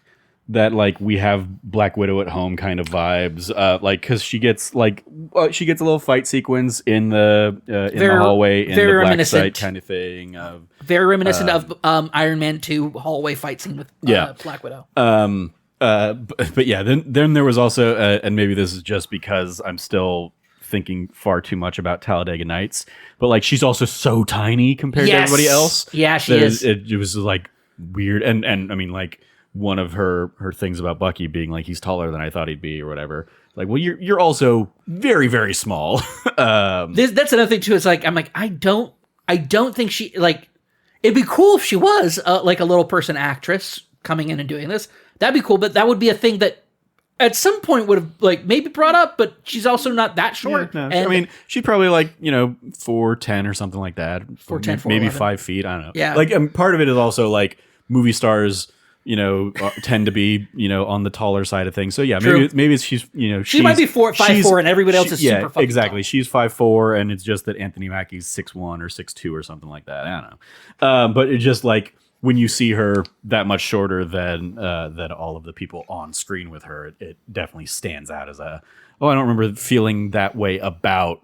that, like we have Black Widow at home kind of vibes, like because she gets a little fight sequence in the hallway in the black site kind of thing. Very reminiscent of Iron Man 2 hallway fight scene with Black Widow. But yeah, then there was also, and maybe this is just because I'm still thinking far too much about Talladega Nights, but like she's also so tiny compared to everybody else. Yeah, she is. It was like weird, and I mean like. One of her things about Bucky being like he's taller than I thought he'd be or whatever. Like, well, you're also very, very small. That's another thing too. It's like I'm like I don't think she like. It'd be cool if she was like a little person actress coming in and doing this. That'd be cool, but that would be a thing that at some point would have like maybe brought up. But she's also not that short. Yeah, no. I mean, she's probably like 4'10" or something like that. 4'10", maybe 5 feet. I don't know. Yeah, like part of it is also like movie stars. Tend to be, on the taller side of things. So yeah, maybe it's she's might be 5'4", and everybody else is super fucking exactly. tall. She's 5'4", and it's just that Anthony Mackie's 6'1" or 6'2" or something like that. I don't know. But it's just like when you see her that much shorter than all of the people on screen with her, it definitely stands out as I don't remember feeling that way about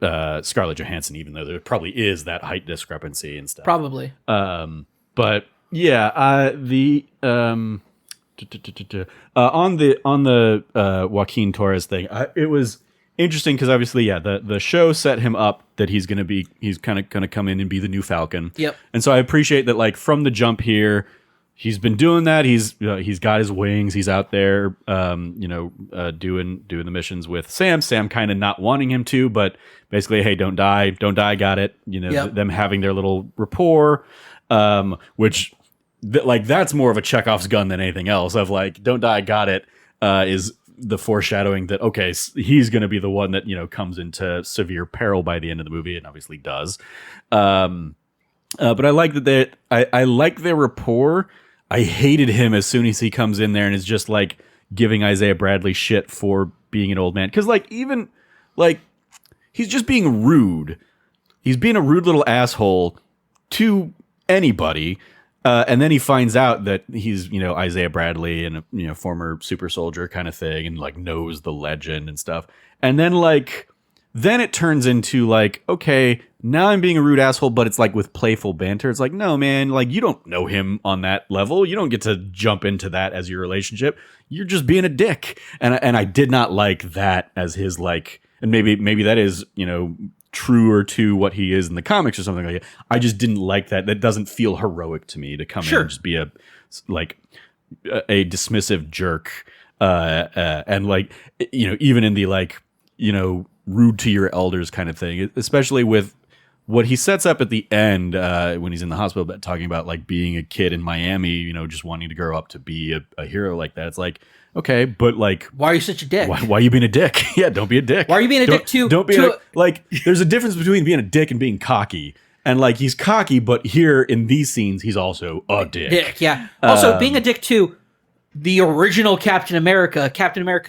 Scarlett Johansson, even though there probably is that height discrepancy and stuff. Probably. But yeah, on the Joaquin Torres thing, it was interesting because obviously, the show set him up that he's kind of gonna come in and be the new Falcon. Yep. And so I appreciate that, like from the jump here, he's been doing that. He's got his wings. He's out there, doing the missions with Sam. Sam kind of not wanting him to, but basically, hey, don't die, got it. Them having their little rapport, which. That's more of a Chekhov's gun than anything else. Of like, don't die, got it. Is the foreshadowing that okay, he's going to be the one that comes into severe peril by the end of the movie, and obviously does. But I like that I like their rapport. I hated him as soon as he comes in there and is just like giving Isaiah Bradley shit for being an old man, because even he's just being rude. He's being a rude little asshole to anybody. And then he finds out that he's, Isaiah Bradley and, former super soldier kind of thing, and knows the legend and stuff. And then then it turns into okay, now I'm being a rude asshole, but it's with playful banter. It's no, man, you don't know him on that level. You don't get to jump into that as your relationship. You're just being a dick. And I did not like that as his and maybe that is, truer to what he is in the comics or something like that. I just didn't like that. That doesn't feel heroic to me to come in and just be a dismissive jerk. And even in the rude to your elders kind of thing, especially with what he sets up at the end when he's in the hospital bed talking about being a kid in Miami, just wanting to grow up to be a hero like that. It's okay, but why are you such a dick? Why are you being a dick? Yeah, don't be a dick. Why are you being a dick too? Don't be there's a difference between being a dick and being cocky. And he's cocky, but here in these scenes, he's also a dick. Yeah. Also, being a dick too. The original Captain America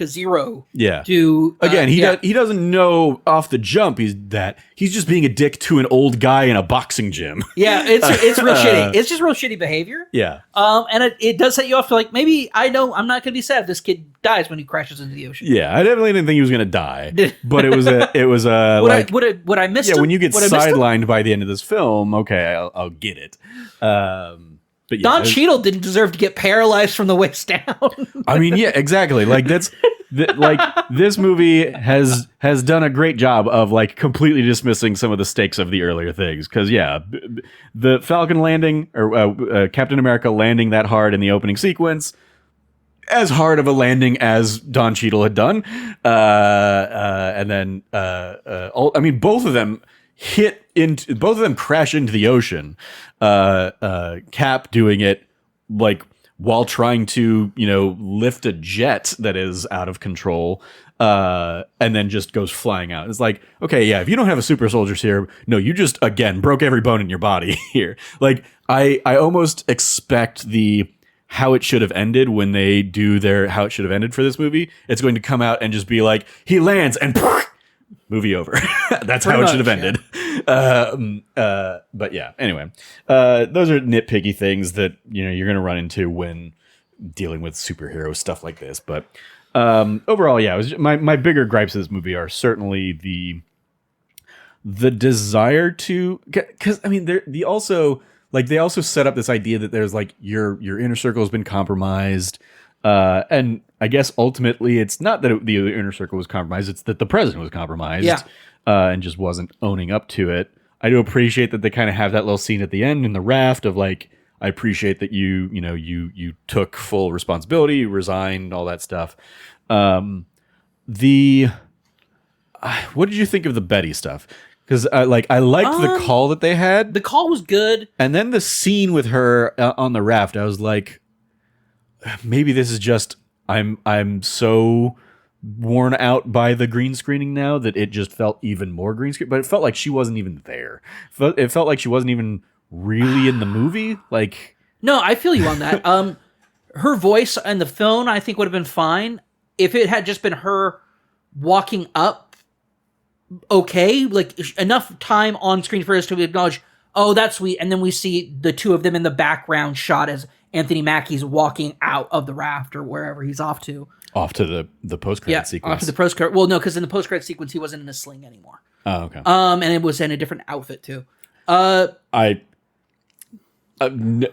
0. Yeah. Again, he doesn't know off the jump he's just being a dick to an old guy in a boxing gym. Yeah, it's real shitty. It's just real shitty behavior. Yeah. And it does set you off to maybe I'm not going to be sad if this kid dies when he crashes into the ocean. Yeah, I definitely didn't think he was going to die. But it was would I miss him? Yeah, when you get sidelined by the end of this film, okay, I'll get it. But yeah, Don Cheadle didn't deserve to get paralyzed from the waist down. I mean, yeah, exactly. This movie has done a great job of completely dismissing some of the stakes of the earlier things. Because the Falcon landing or Captain America landing that hard in the opening sequence, as hard of a landing as Don Cheadle had done, and then both of them crash into the ocean. Cap doing it while trying to lift a jet that is out of control, and then just goes flying out. It's like, okay, yeah, if you don't have a super soldier serum, no, you just again broke every bone in your body here. Like I almost expect the how it should have ended when they do their how it should have ended for this movie. It's going to come out and just be like, he lands and movie over. That's how it should have ended. But yeah, anyway, those are nitpicky things that you're going to run into when dealing with superhero stuff like this. But overall, yeah, it was my bigger gripes of this movie are certainly the desire to, because I mean they also set up this idea that there's like your inner circle has been compromised. And I guess ultimately it's not that the inner circle was compromised, it's that the president was compromised, and just wasn't owning up to it. I do appreciate that they kind of have that little scene at the end in the raft of like, I appreciate that you took full responsibility, you resigned, all that stuff. What did you think of the Betty stuff? Because I liked the call that they had. The call was good. And then the scene with her on the raft, I was like, maybe this is just I'm so worn out by the green screening now that it just felt even more green screen. But it felt like she wasn't even there. It felt like she wasn't even really in the movie. Like, no, I feel you on that. Her voice and the phone, I think, would have been fine if it had just been her walking up. Okay, like enough time on screen for us to acknowledge, oh, that's sweet, and then we see the two of them in the background shot as Anthony Mackie's walking out of the raft or wherever he's off to. Off to the post-credit sequence. Off to the post-credit. Well, no, because in the post-credit sequence, he wasn't in a sling anymore. Oh, okay. And it was in a different outfit, too.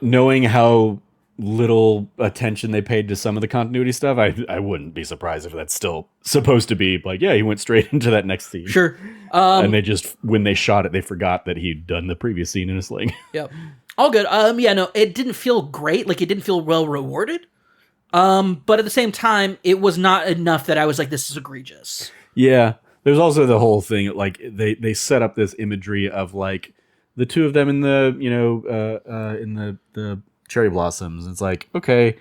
Knowing how little attention they paid to some of the continuity stuff, I wouldn't be surprised if that's still supposed to be like, yeah, he went straight into that next scene. Sure. And they just, when they shot it, they forgot that he'd done the previous scene in a sling. Yep. All good. Yeah, no, it didn't feel great. Like, it didn't feel well rewarded. But at the same time, it was not enough that I was like, this is egregious. Yeah. There's also the whole thing, like, they set up this imagery of, like, the two of them in the, in the cherry blossoms. It's like, okay,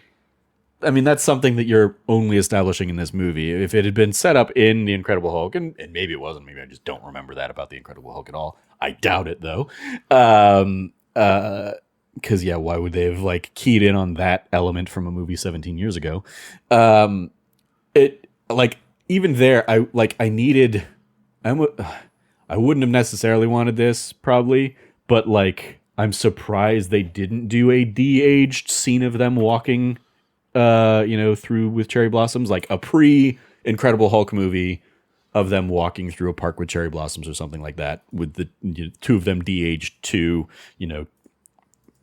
I mean, that's something that you're only establishing in this movie. If it had been set up in The Incredible Hulk, and maybe it wasn't, maybe I just don't remember that about The Incredible Hulk at all. I doubt it, though. Because, yeah, why would they have, like, keyed in on that element from a movie 17 years ago? It, like, even there, I wouldn't have necessarily wanted this, probably, but, like, I'm surprised they didn't do a de-aged scene of them walking, through with cherry blossoms, like a pre-Incredible Hulk movie of them walking through a park with cherry blossoms or something like that, with the two of them de-aged to,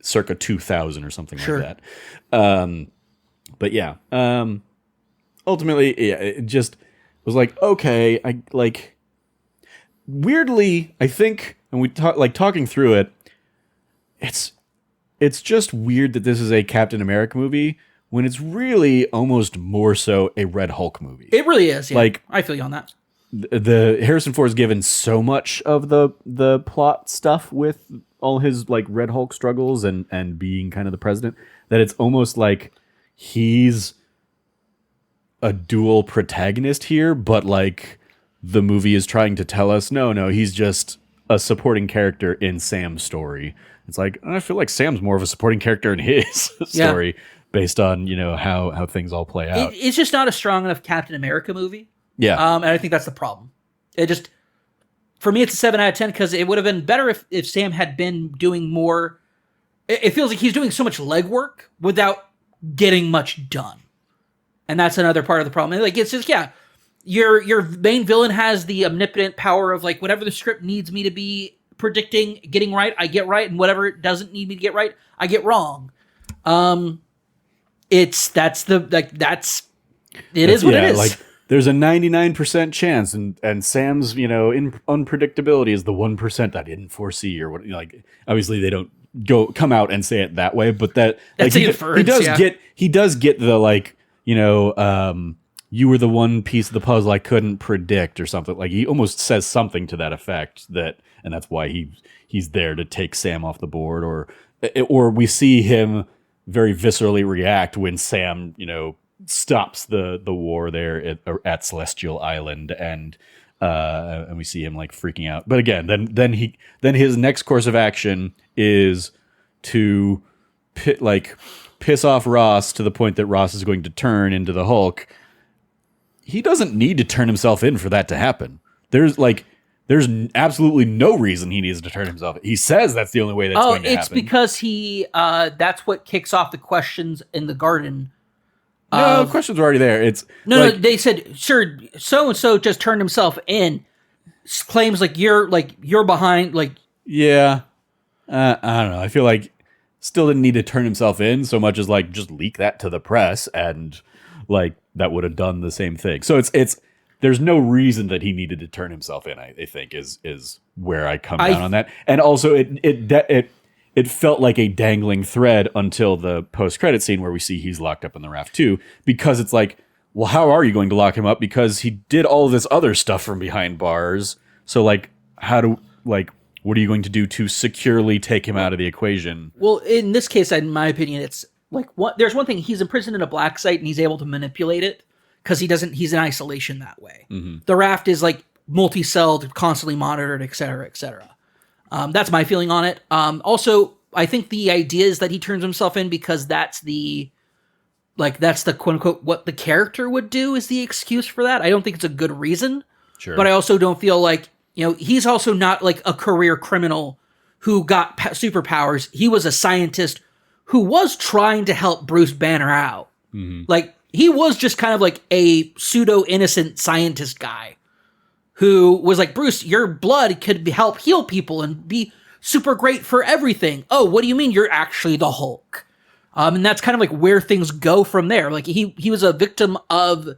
circa 2000 or something Sure. like that. But yeah, ultimately, yeah, it just was like, okay, weirdly, I think, and we talking through it, it's just weird that this is a Captain America movie when it's really almost more so a Red Hulk movie. It really is. Yeah. Like, I feel you on that. The Harrison Ford is given so much of the plot stuff with all his like Red Hulk struggles and being kind of the president that it's almost like he's a dual protagonist here, but like the movie is trying to tell us, no, he's just a supporting character in Sam's story. It's like, I feel like Sam's more of a supporting character in his story based on, how things all play out. It's just not a strong enough Captain America movie. Yeah. And I think that's the problem. For me, it's a 7 out of 10 because it would have been better if Sam had been doing more. It feels like he's doing so much legwork without getting much done. And that's another part of the problem. Like, it's just, yeah, your main villain has the omnipotent power of like, whatever the script needs me to be predicting, getting right, I get right, and whatever it doesn't need me to get right, I get wrong. It is what it is. Like, there's a 99% chance, and Sam's, unpredictability is the 1% I didn't foresee, or what. Like, obviously they don't come out and say it that way, but that's like, he does get the like, you were the one piece of the puzzle I couldn't predict, or something. Like, he almost says something to that effect, and that's why he's there to take Sam off the board, or we see him very viscerally react when Sam, stops the war there at Celestial Island, and we see him like freaking out. But again, then his next course of action is to piss off Ross to the point that Ross is going to turn into the Hulk. He doesn't need to turn himself in for that to happen. There's absolutely no reason he needs to turn himself in. He says that's the only way that's going to happen. It's because he that's what kicks off the questions in the garden. No, the questions were already there. It's no, they said, sure, so and so just turned himself in. Claims you're behind, yeah. I don't know. I feel like still didn't need to turn himself in so much as just leak that to the press, and that would have done the same thing. So it's there's no reason that he needed to turn himself in. I think is where I come down on that. And also it felt like a dangling thread until the post-credit scene where we see he's locked up in the raft too, because it's like, well, how are you going to lock him up? Because he did all this other stuff from behind bars. So what are you going to do to securely take him out of the equation? Well, in this case, in my opinion, it's there's one thing, he's imprisoned in a black site and he's able to manipulate it because he's in isolation that way. Mm-hmm. The raft is multi-celled, constantly monitored, et cetera, et cetera. That's my feeling on it. Also, I think the idea is that he turns himself in because that's the quote unquote what the character would do is the excuse for that. I don't think it's a good reason. Sure. But I also don't feel he's also not a career criminal who got superpowers. He was a scientist who was trying to help Bruce Banner out. Mm-hmm. He was just kind of a pseudo innocent scientist guy who was like, Bruce, your blood could help heal people and be super great for everything. Oh, what do you mean you're actually the Hulk? And that's kind of where things go from there. He was a victim of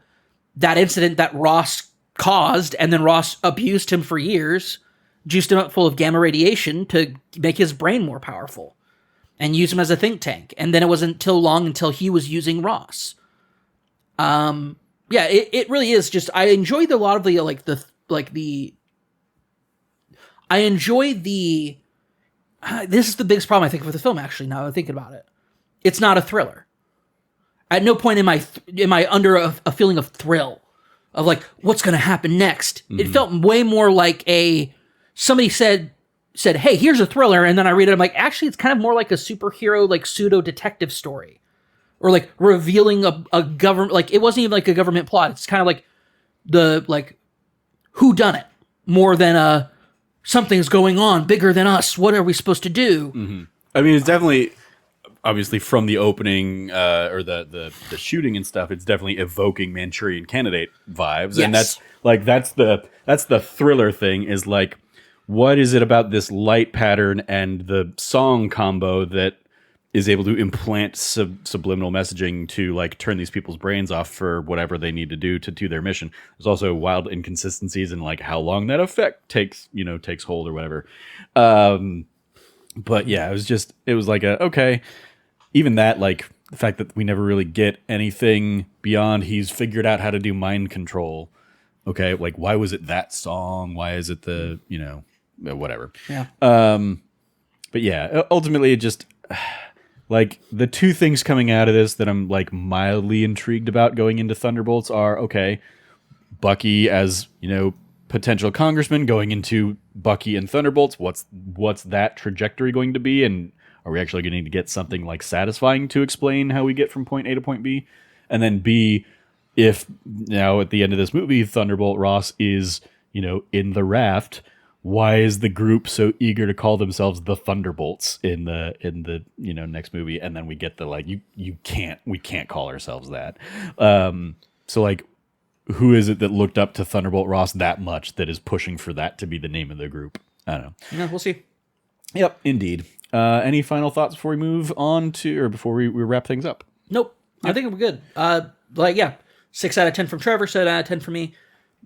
that incident that Ross caused, and then Ross abused him for years, juiced him up full of gamma radiation to make his brain more powerful, and use him as a think tank. And then it wasn't long until he was using Ross. It really is just, I enjoyed a lot of this is the biggest problem I think with the film, actually, now that I'm thinking about it. It's not a thriller. At no point am I under a feeling of thrill of what's going to happen next. Mm-hmm. It felt way more like somebody said, hey, here's a thriller. And then I read it. I'm like, actually, it's kind of more like a superhero, pseudo detective story, or revealing a government. It wasn't even a government plot. It's kind of the who done it more than something's going on bigger than us. What are we supposed to do? Mm-hmm. I mean, it's definitely, obviously from the opening or the shooting and stuff, it's definitely evoking Manchurian Candidate vibes. Yes. And that's the thriller thing is what is it about this light pattern and the song combo that is able to implant subliminal messaging to turn these people's brains off for whatever they need to do their mission. There's also wild inconsistencies in how long that effect takes hold or whatever. But yeah, it was okay. Even that, the fact that we never really get anything beyond he's figured out how to do mind control. Okay, why was it that song? Why is it the whatever? Yeah. But yeah, ultimately it just the two things coming out of this that I'm mildly intrigued about going into Thunderbolts are, okay, Bucky as, potential congressman going into Bucky and Thunderbolts. What's that trajectory going to be? And are we actually going to get something satisfying to explain how we get from point A to point B? And then B, if now at the end of this movie, Thunderbolt Ross is, in the raft, why is the group so eager to call themselves the Thunderbolts in the next movie? And then we get the we can't call ourselves that. So who is it that looked up to Thunderbolt Ross that much that is pushing for that to be the name of the group? I don't know. Yeah, we'll see. Yep, indeed. Any final thoughts before we move on to, or before we wrap things up? Nope. Yep. I think we're good. 6 out of 10 from Trevor, 7 out of 10 from me.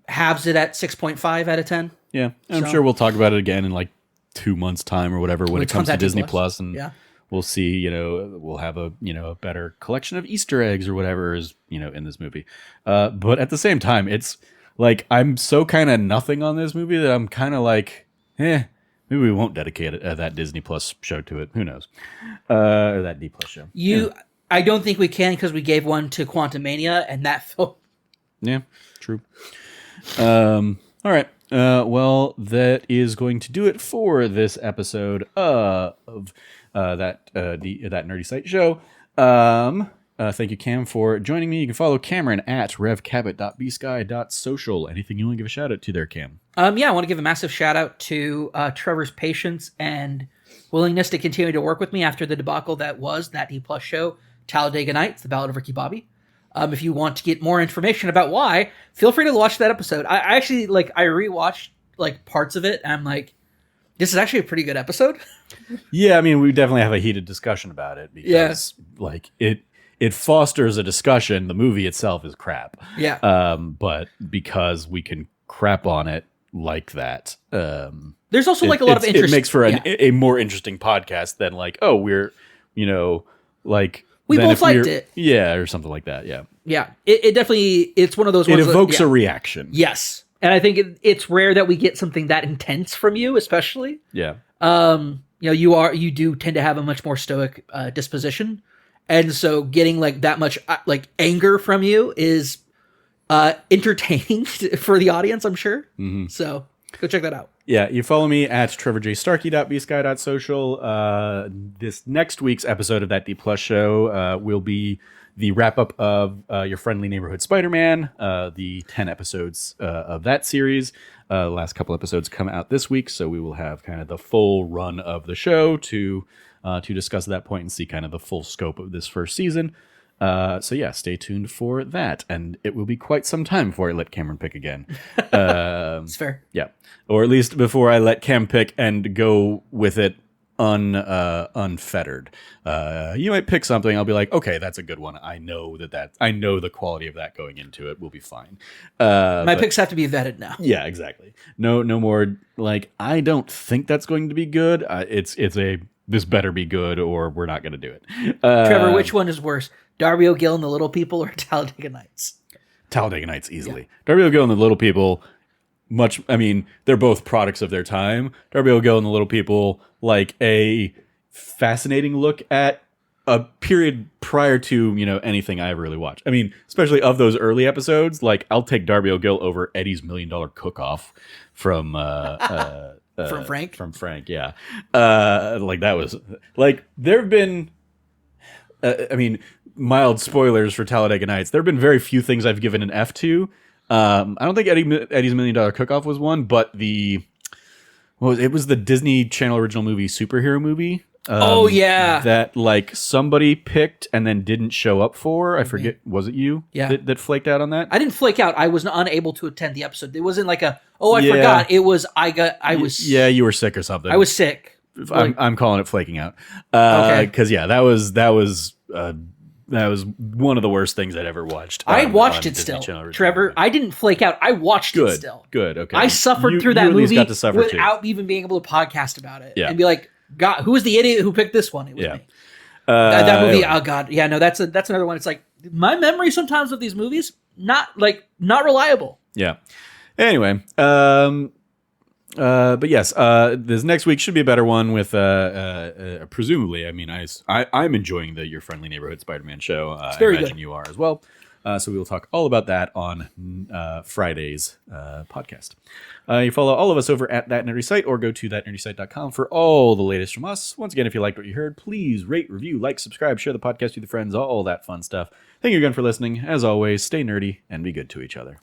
Halves it at 6.5 out of 10. Yeah, I'm sure we'll talk about it again in 2 months' time or whatever when it comes to Disney Plus, and we'll see. We'll have a a better collection of Easter eggs or whatever is in this movie. But at the same time, it's I'm so kind of nothing on this movie that I'm kind of maybe we won't dedicate that Disney Plus show to it. Who knows? Or that D Plus show. I don't think we can because we gave one to Quantumania, and that film. Yeah, true. All right. Well, that is going to do it for this episode of that Nerdy Site show. Thank you, Cam, for joining me. You can follow Cameron at revcabot.bsky.social. Anything you want to give a shout out to there, Cam? I want to give a massive shout out to Trevor's patience and willingness to continue to work with me after the debacle that was that D Plus show, Talladega Nights, The Ballad of Ricky Bobby. If you want to get more information about why, feel free to watch that episode. I actually I rewatched parts of it, and I'm like, this is actually a pretty good episode. Yeah, I mean, we definitely have a heated discussion about it because it fosters a discussion. The movie itself is crap. Yeah. But because we can crap on it like that, there's also a lot of interest. It makes for a more interesting podcast than we're we both liked it. Yeah, or something like that. Yeah. Yeah. It definly, it's one of those ones. It evokes a reaction. Yes. And I think it's rare that we get something that intense from you, especially. Yeah. You do tend to have a much more stoic disposition. And so getting that much anger from you is entertaining for the audience, I'm sure. Mm-hmm. So go check that out. Yeah, you follow me at trevorjstarkey.bsky.social. This next week's episode of that D Plus show will be the wrap-up of Your Friendly Neighborhood Spider-Man, the 10 episodes of that series. The last couple episodes come out this week, so we will have kind of the full run of the show to discuss at that point and see kind of the full scope of this first season. So yeah, stay tuned for that, and it will be quite some time before I let Cameron pick again. It's fair. Yeah, or at least before I let Cam pick and go with it unfettered. You might pick something, I'll be like, okay, that's a good one. I know I know the quality of that going into it will be fine. My picks have to be vetted now. Yeah, exactly. No more I don't think that's going to be good. This better be good or we're not going to do it. Trevor, which one is worse? Darby O'Gill and the Little People or Talladega Nights? Talladega Nights, easily. Yeah. Darby O'Gill and the Little People, they're both products of their time. Darby O'Gill and the Little People, a fascinating look at a period prior to, anything I ever really watched. Especially of those early episodes, I'll take Darby O'Gill over Eddie's $1 Million Cook-Off from... from Frank? From Frank, yeah. That was... there have been... mild spoilers for Talladega Nights. There have been very few things I've given an F to. I don't think Eddie's $1 Million Cook-Off was one, but it was the Disney Channel original movie, superhero movie. Oh, yeah. That, somebody picked and then didn't show up for. I forget, was it you? Yeah. That flaked out on that? I didn't flake out. I was unable to attend the episode. It wasn't I forgot. It was, Yeah, you were sick or something. I was sick. I'm calling it flaking out. Okay. Because, yeah, that was one of the worst things I'd ever watched. I watched it still. Trevor, I didn't flake out. I watched it still. Good, okay. I suffered through that movie without too. even being able to podcast about it. Yeah. And be like, God, who was the idiot who picked this one? It was me. That movie, oh God. Yeah, no, that's another one. It's my memory sometimes of these movies, not reliable. Yeah. Anyway, but yes, this next week should be a better one with presumably. I'm enjoying the Your Friendly Neighborhood Spider-Man show. I imagine you are as well. So we will talk all about that on Friday's podcast. You follow all of us over at That Nerdy Site or go to thatnerdysite.com for all the latest from us. Once again, if you liked what you heard, please rate, review, subscribe, share the podcast with your friends, all that fun stuff. Thank you again for listening. As always, stay nerdy and be good to each other.